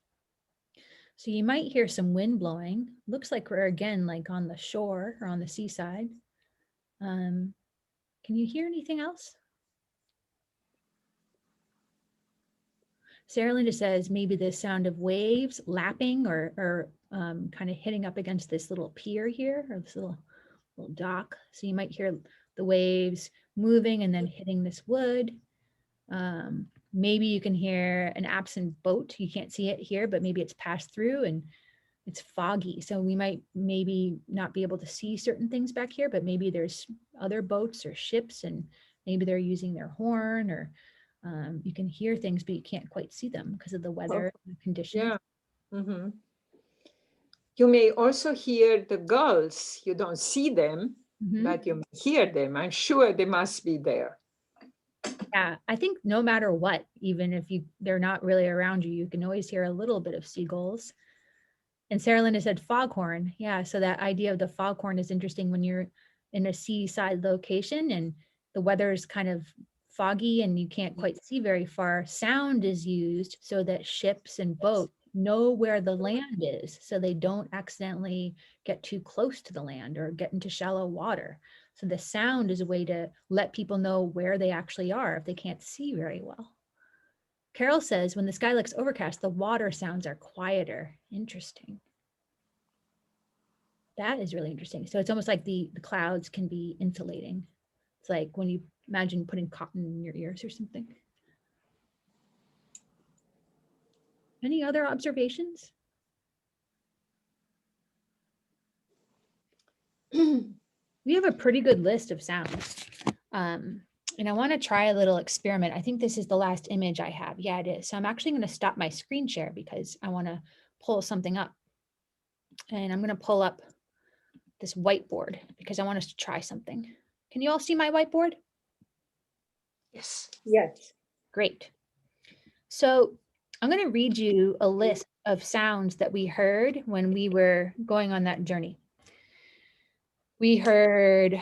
So you might hear some wind blowing. Looks like we're again like on the shore or on the seaside. Can you hear anything else? Sarah Linda says maybe the sound of waves lapping or kind of hitting up against this little pier here or this little dock. So you might hear the waves moving and then hitting this wood. Maybe you can hear an absent boat. You can't see it here, but maybe it's passed through and it's foggy. So we might maybe not be able to see certain things back here, but maybe there's other boats or ships and maybe they're using their horn or you can hear things, but you can't quite see them because of the weather and the conditions.
Yeah. Mm-hmm. You may also hear the gulls. You don't see them, but you may hear them. I'm sure they must be there.
Yeah, I think no matter what, even if they're not really around you, you can always hear a little bit of seagulls. And Sarah Linda said foghorn. Yeah, so that idea of the foghorn is interesting when you're in a seaside location and the weather is kind of foggy and you can't quite see very far. Sound is used so that ships and boats know where the land is so they don't accidentally get too close to the land or get into shallow water. So the sound is a way to let people know where they actually are if they can't see very well. Carol says, when the sky looks overcast, the water sounds are quieter. Interesting. That is really interesting. So it's almost like the clouds can be insulating. It's like when you imagine putting cotton in your ears or something. Any other observations? We have a pretty good list of sounds. And I want to try a little experiment. I think this is the last image I have. Yeah, it is. So I'm actually going to stop my screen share because I want to pull something up. And I'm going to pull up this whiteboard because I want us to try something. Can you all see my whiteboard?
Yes.
Yes.
Great. So I'm going to read you a list of sounds that we heard when we were going on that journey. We heard,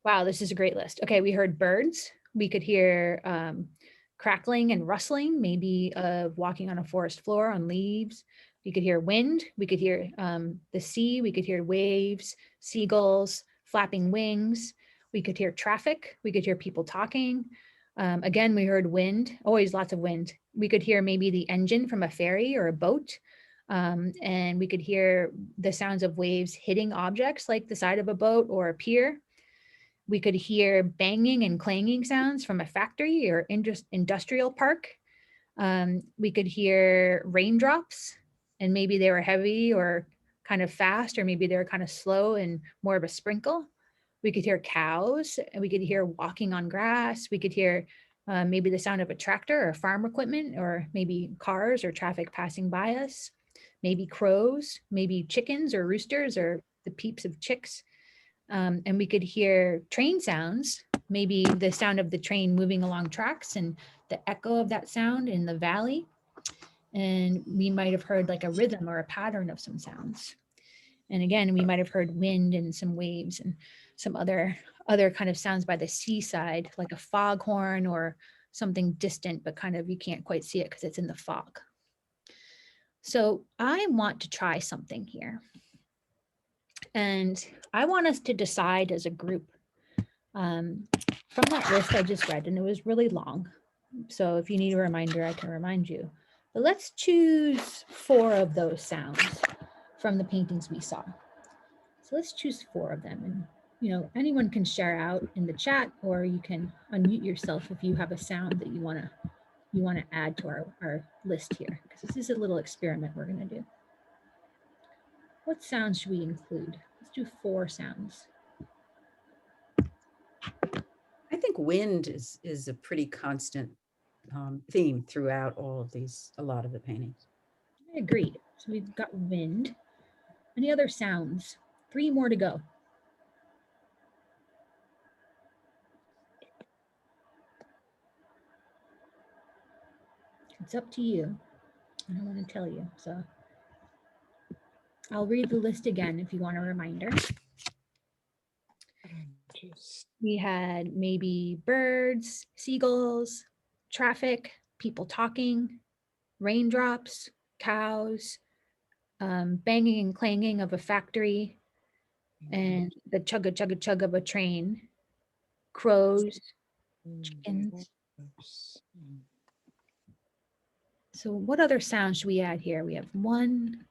wow, this is a great list. Okay, we heard birds. We could hear crackling and rustling, maybe of walking on a forest floor on leaves. We could hear wind. We could hear the sea. We could hear waves, seagulls, flapping wings. We could hear traffic. We could hear people talking. Again, we heard wind, always lots of wind. We could hear maybe the engine from a ferry or a boat. And we could hear the sounds of waves hitting objects like the side of a boat or a pier. We could hear banging and clanging sounds from a factory or industrial park. We could hear raindrops and maybe they were heavy or kind of fast, or maybe they were kind of slow and more of a sprinkle. We could hear cows and we could hear walking on grass. We could hear maybe the sound of a tractor or farm equipment, or maybe cars or traffic passing by us, maybe crows, maybe chickens or roosters or the peeps of chicks. And we could hear train sounds, maybe the sound of the train moving along tracks and the echo of that sound in the valley. And we might have heard like a rhythm or a pattern of some sounds. And again, we might have heard wind and some waves and some other kind of sounds by the seaside, like a foghorn or something distant, but kind of you can't quite see it because it's in the fog. So I want to try something here. And I want us to decide as a group from that list I just read, and it was really long. So if you need a reminder, I can remind you. But let's choose 4 of those sounds from the paintings we saw. So let's choose 4 of them. And you know, anyone can share out in the chat, or you can unmute yourself if you have a sound that you want to add to our list here, because this is a little experiment we're going to do. What sounds should we include? Let's do 4 sounds.
I think wind is a pretty constant theme throughout all of these, a lot of the paintings.
I agree. So we've got wind. Any other sounds? 3 more to go. It's up to you. I don't want to tell you, so I'll read the list again if you want a reminder. We had maybe birds, seagulls, traffic, people talking, raindrops, cows, banging and clanging of a factory, and the chugga chugga chug of a train, crows, chickens. So what other sounds should we add here? We have 1.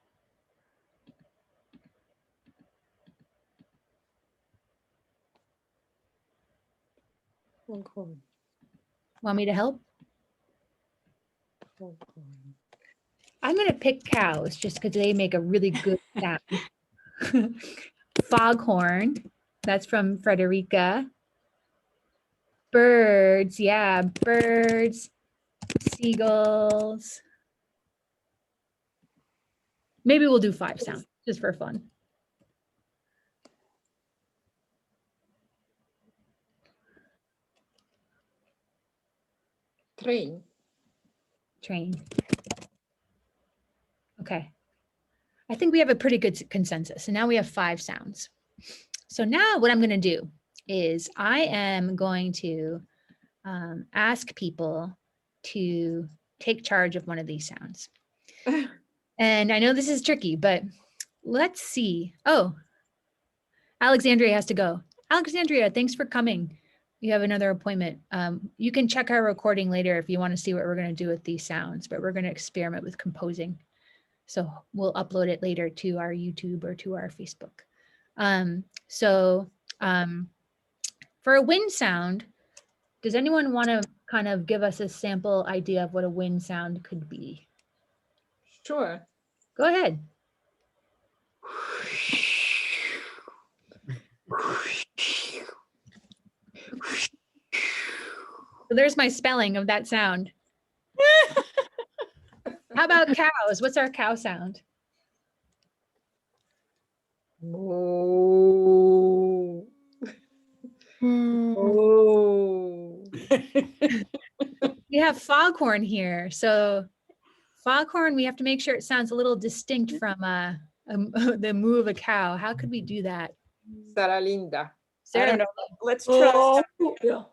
Want me to help? I'm going to pick cows just because they make a really good sound. Foghorn, that's from Frederica. Birds, yeah, birds, seagulls. Maybe we'll do 5 sounds just for fun.
Train.
Train. Okay. I think we have a pretty good consensus. And now we have 5 sounds. So now what I'm going to do is I am going to ask people to take charge of one of these sounds. And I know this is tricky, but let's see. Oh, Alexandria has to go. Alexandria, thanks for coming. You have another appointment. You can check our recording later if you want to see what we're going to do with these sounds, but we're going to experiment with composing. So we'll upload it later to our YouTube or to our Facebook. For a wind sound, does anyone want to kind of give us a sample idea of what a wind sound could be?
Sure.
Go ahead. So there's my spelling of that sound. How about cows? What's our cow sound?
Oh. Oh.
We have foghorn here. So foghorn, we have to make sure it sounds a little distinct from the moo of a cow. How could we do that?
Sarah Linda.
Sarah,
I don't know. Let's try.
Yeah.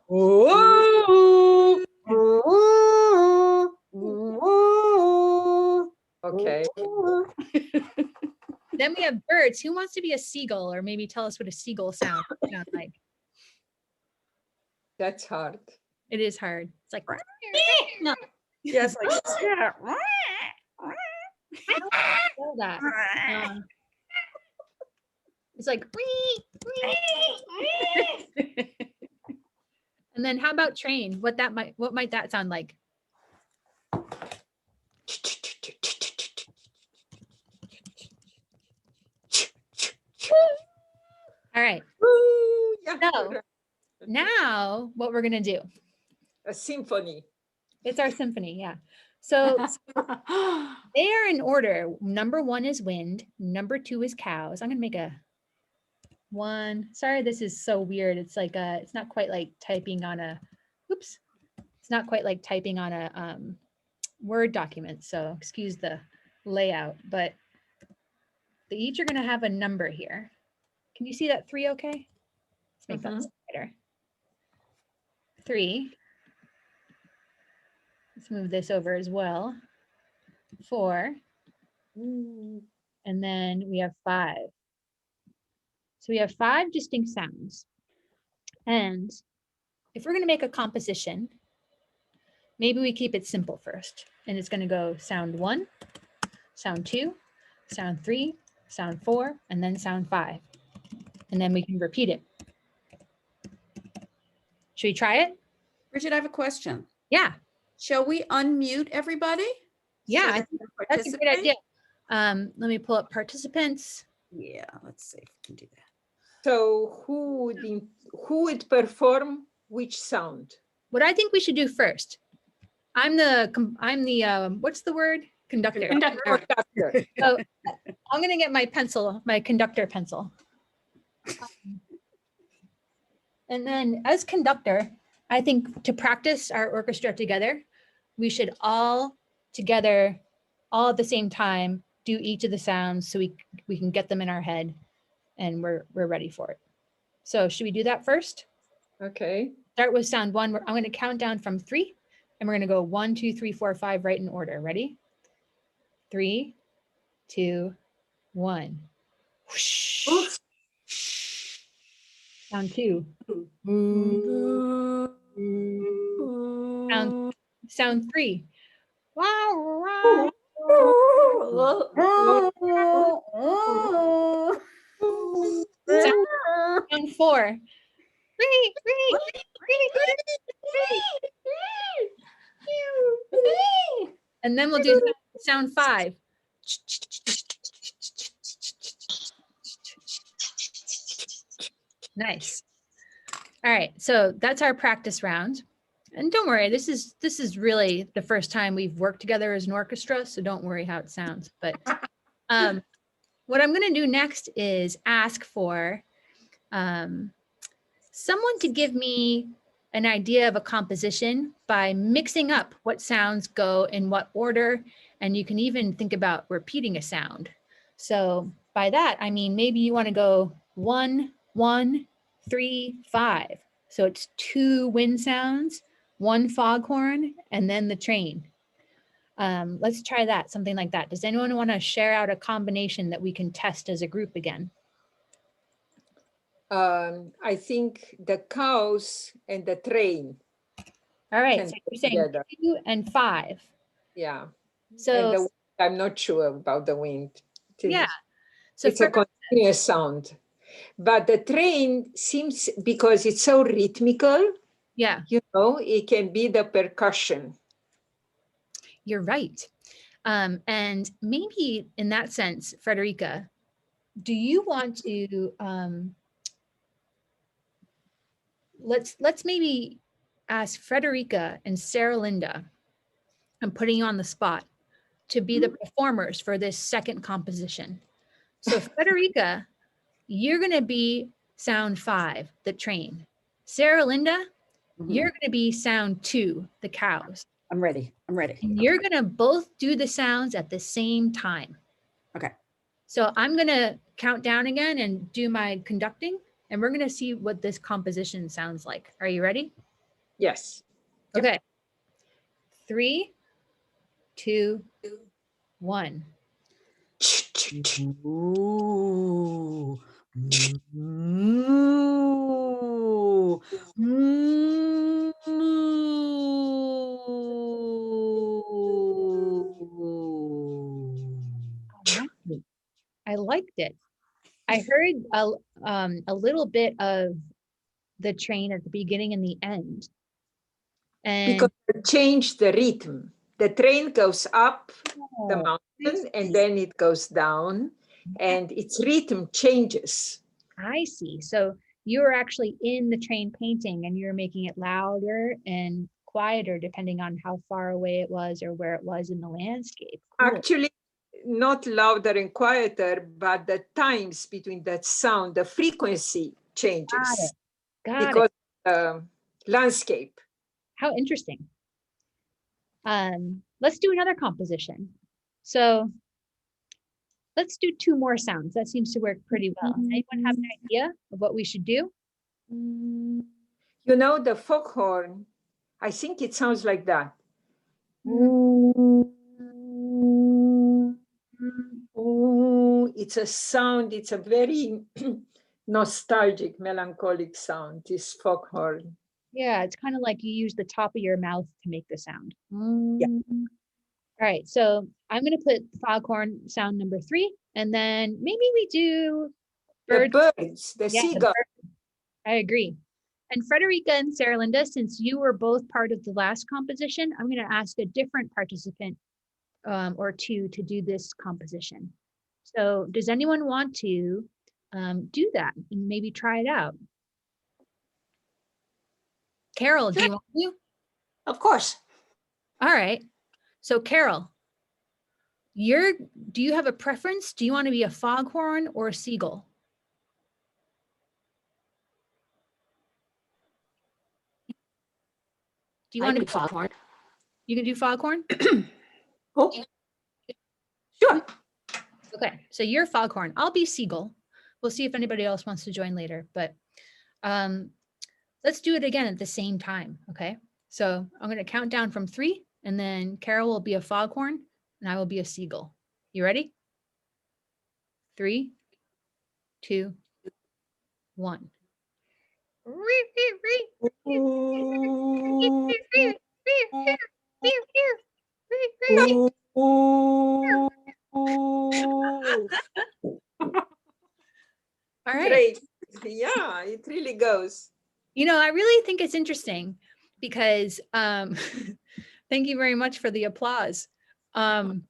Okay.
Then we have birds. Who wants to be a seagull, or maybe tell us what a seagull sounds like?
That's hard.
It is hard. It's like no,
Yes, like yeah.
know that. It's like and then how about train? What might that sound like? All right.
Ooh, yeah.
So now what we're gonna do?
A symphony.
It's our symphony, yeah. So they are in order. Number 1 is wind. Number 2 is cows. I'm gonna make a 1. Sorry, this is so weird. It's like it's not quite like typing on a. Oops. It's not quite like typing on a Word documents, so excuse the layout, but they each are going to have a number here. Can you see that 3 okay? Let's make that slider. 3. Let's move this over as well. 4. And then we have 5. So we have 5 distinct sounds. And if we're going to make a composition, maybe we keep it simple first. And it's going to go sound 1, sound 2, sound 3, sound 4, and then sound 5. And then we can repeat it. Should we try it?
Bridget, I have a question.
Yeah.
Shall we unmute everybody?
Yeah,
so
I
they
think
can
that's a great
participate?
idea. Let me pull up participants.
Yeah, let's see if we can do that.
So who would perform which sound?
What I think we should do first. I'm the what's the word? Conductor.
Conductor.
So I'm gonna get my pencil, my conductor pencil. And then as conductor, I think to practice our orchestra together, we should all together, all at the same time, do each of the sounds so we can get them in our head and we're ready for it. So should we do that first?
Okay.
Start with sound 1. I'm going to count down from 3 and we're going to go 1, 2, 3, 4, 5 right in order. Ready? 3, 2, 1. Whoosh. Sound 2. Sound 3. Wow, wow. Sound 4. And then we'll do sound 5. Nice. All right, so that's our practice round. And don't worry, this is really the first time we've worked together as an orchestra, so don't worry how it sounds. But what I'm going to do next is ask for someone to give me an idea of a composition by mixing up what sounds go in what order, and you can even think about repeating a sound. So by that, I mean, maybe you want to go 1, 1, 3, 5. So it's 2 wind sounds, 1 foghorn, and then the train. Let's try that, something like that. Does anyone want to share out a combination that we can test as a group again?
I think the cows and the train.
All right,
Can
so
go
you're saying
together.
2 and 5.
Yeah. And
So
I'm not sure about the wind.
yeah, so
It's a continuous sound. But the train seems, because it's so rhythmical,
yeah,
you know, it can be the percussion.
you're right. And maybe in that sense, Frederica, do you want to let's maybe ask Frederica and Sarah Linda, I'm putting you on the spot, to be the performers for this second composition. So Frederica, you're going to be sound 5, the train. Sarah Linda, you're going to be sound 2, the cows.
I'm ready. I'm ready.
And you're going to both do the sounds at the same time.
Okay.
So I'm going to count down again and do my conducting, and we're going to see what this composition sounds like. Are you ready?
Yes.
Okay. 3, 2, 1.
Ooh. Moo. Moo.
I liked it. I heard a little bit of the train at the beginning and the end. And
Because it changed the rhythm. The train goes up the mountain and then it goes down and its rhythm changes.
I see. So you're actually in the train painting and you're making it louder and quieter depending on how far away it was or where it was in the landscape. Cool.
Actually, not louder and quieter, but the times between that sound, the frequency changes.
Got it.
Because landscape.
How interesting. let's do another composition. So let's do 2 more sounds. That seems to work pretty well. Anyone have an idea of what we should do?
You know, the foghorn, I think it sounds like that. It's a sound, it's a very nostalgic, melancholic sound, this foghorn.
Yeah, it's kind of like you use the top of your mouth to make the sound.
Yeah.
All right, so I'm going to put foghorn sound number 3, and then maybe we do bird.
The birds, the
Yeah,
seagull.
I agree. And Frederica and Sarah Linda, since you were both part of the last composition, I'm going to ask a different participant or 2 to do this composition. So does anyone want to do that and maybe try it out? Carol, do you want to?
Of course.
All right. So Carol, do you have a preference? Do you want to be a foghorn or a seagull? Do you want to be
foghorn?
You can do foghorn?
Oh, sure.
Okay, so you're foghorn. I'll be seagull. We'll see if anybody else wants to join later, but let's do it again at the same time, okay? So I'm going to count down from 3, and then Carol will be a foghorn, and I will be a seagull. You ready? 3, 2, 1. All right.
Great. Yeah, it really goes.
You know, I really think it's interesting because thank you very much for the applause. Someone,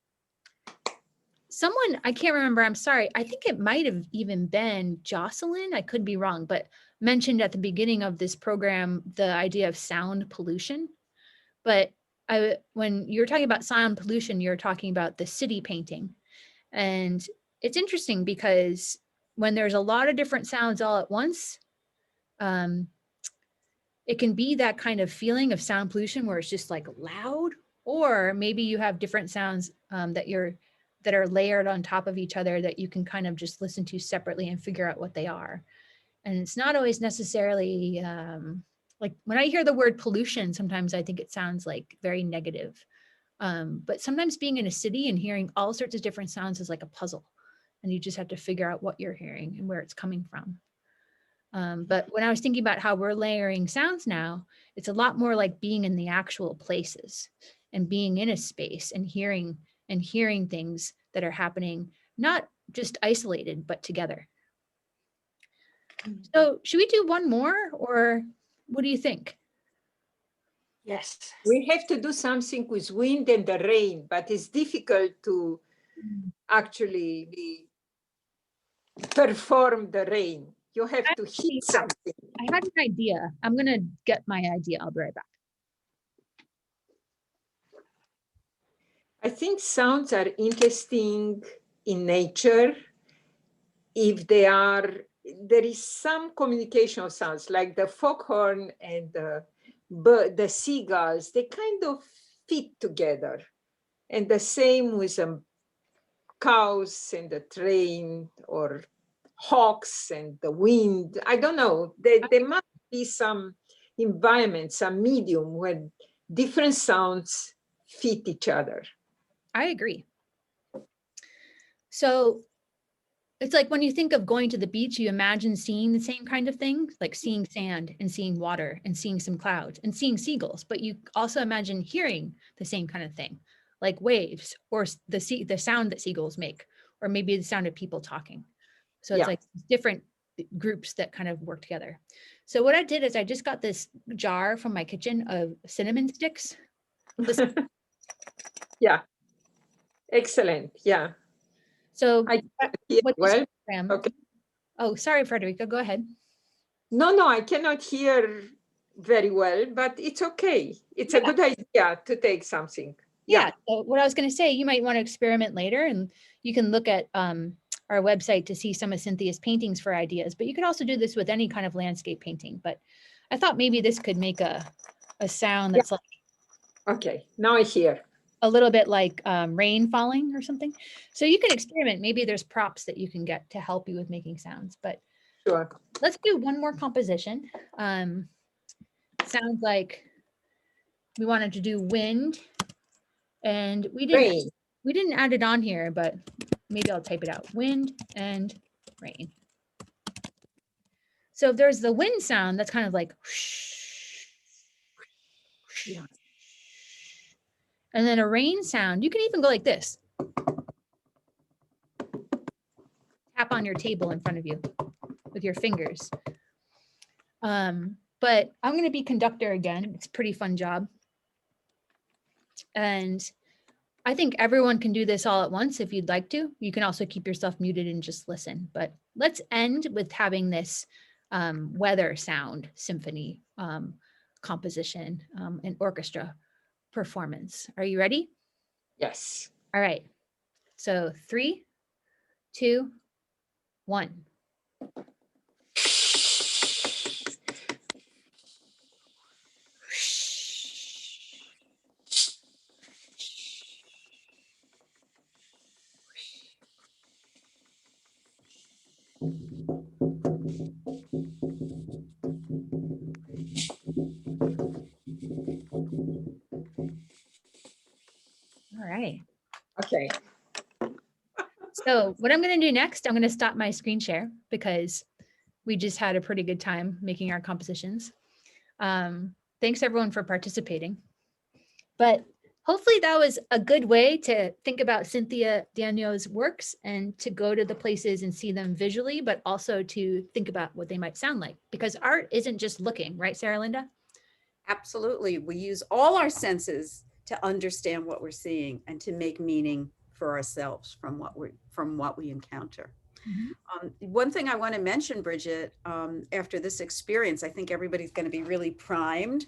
I can't remember, I'm sorry, I think it might have even been Jocelyn, I could be wrong, but mentioned at the beginning of this program the idea of sound pollution. But when you're talking about sound pollution, you're talking about the city painting. And it's interesting because when there's a lot of different sounds all at once, it can be that kind of feeling of sound pollution where it's just like loud, or maybe you have different sounds that are layered on top of each other that you can kind of just listen to separately and figure out what they are. And it's not always necessarily like when I hear the word pollution, sometimes I think it sounds like very negative. But sometimes being in a city and hearing all sorts of different sounds is like a puzzle, and you just have to figure out what you're hearing and where it's coming from. But when I was thinking about how we're layering sounds now, it's a lot more like being in the actual places and being in a space and hearing things that are happening, not just isolated, but together. So should we do one more, or what do you think?
Yes.
We have to do something with wind and the rain, but it's difficult to actually perform the rain. You have to hit something.
I had an idea. I'm going to get my idea. I'll be right back.
I think sounds are interesting in nature if there is some communication of sounds, like the foghorn and the seagulls, they kind of fit together. And the same with cows and the train, or hawks and the wind. I don't know. There must be some environment, some medium where different sounds fit each other.
I agree. So it's like when you think of going to the beach, you imagine seeing the same kind of thing, like seeing sand and seeing water and seeing some clouds and seeing seagulls, but you also imagine hearing the same kind of thing, like waves or the sound that seagulls make, or maybe the sound of people talking. So it's like different groups that kind of work together. So what I did is I just got this jar from my kitchen of cinnamon sticks.
Yeah. Excellent. Yeah.
So
well,
okay. Oh, sorry, Frederica, go ahead.
No, I cannot hear very well, but it's okay. It's a good idea to take something.
Yeah. So what I was going to say, you might want to experiment later, and you can look at our website to see some of Cynthia's paintings for ideas, but you could also do this with any kind of landscape painting. But I thought maybe this could make a sound that's like.
Okay, now I hear.
a little bit like rain falling or something. So you can experiment. Maybe there's props that you can get to help you with making sounds, but
Sure.
let's do one more composition. Sounds like we wanted to do wind, and we didn't add it on here, but maybe I'll type it out. Wind and rain. So if there's the wind sound, that's kind of like whoosh, whoosh.
Yeah.
And then a rain sound, you can even go like this. Tap on your table in front of you with your fingers. But I'm going to be conductor again. It's a pretty fun job. And I think everyone can do this all at once if you'd like to. You can also keep yourself muted and just listen. But let's end with having this weather sound symphony composition and orchestra performance. Are you ready?
Yes.
All right. So 3, 2, 1. All right.
Okay.
So what I'm going to do next, I'm going to stop my screen share because we just had a pretty good time making our compositions. Thanks everyone for participating. But hopefully that was a good way to think about Cynthia Dagnaux's works and to go to the places and see them visually, but also to think about what they might sound like, because art isn't just looking, right, Sarah Linda?
Absolutely. We use all our senses to understand what we're seeing and to make meaning for ourselves from what we encounter. One thing I want to mention, Bridget, after this experience, I think everybody's going to be really primed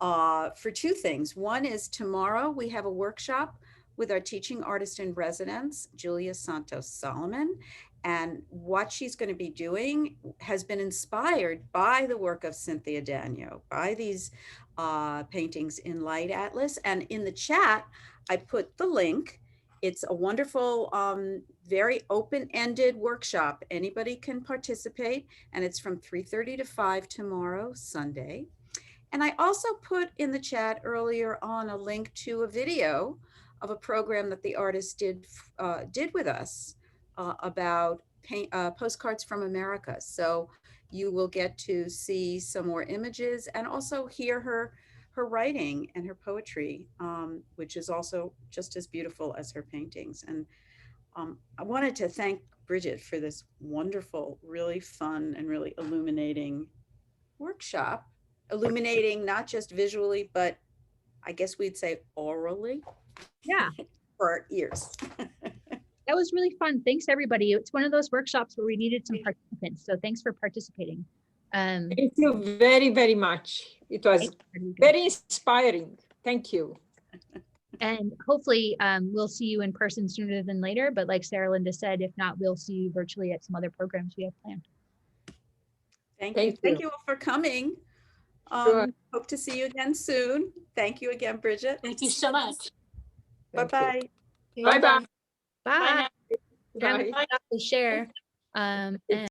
for 2 things. One is tomorrow we have a workshop with our teaching artist in residence, Julia Santos Solomon. And what she's going to be doing has been inspired by the work of Cynthia Daignault, by these paintings in Light Atlas. And in the chat, I put the link. It's a wonderful, very open-ended workshop. Anybody can participate, and it's from 3:30 to 5 tomorrow, Sunday. And I also put in the chat earlier on a link to a video of a program that the artist did with us about postcards from America. So you will get to see some more images and also hear her writing and her poetry, which is also just as beautiful as her paintings. And I wanted to thank Bridget for this wonderful, really fun and really illuminating workshop, illuminating not just visually, but I guess we'd say orally.
Yeah.
For our ears.
That was really fun. Thanks, everybody. It's one of those workshops where we needed some participants. So thanks for participating.
Thank you very, very much. It was very inspiring. Thank you.
And hopefully we'll see you in person sooner than later. But like Sarah Linda said, if not, we'll see you virtually at some other programs we have planned.
Thank you. Thank you all for coming.
Sure.
Hope to see you again soon. Thank you again, Bridget.
Thank you so much.
Bye-bye.
Bye-bye.
Bye.
Bye.
Share. And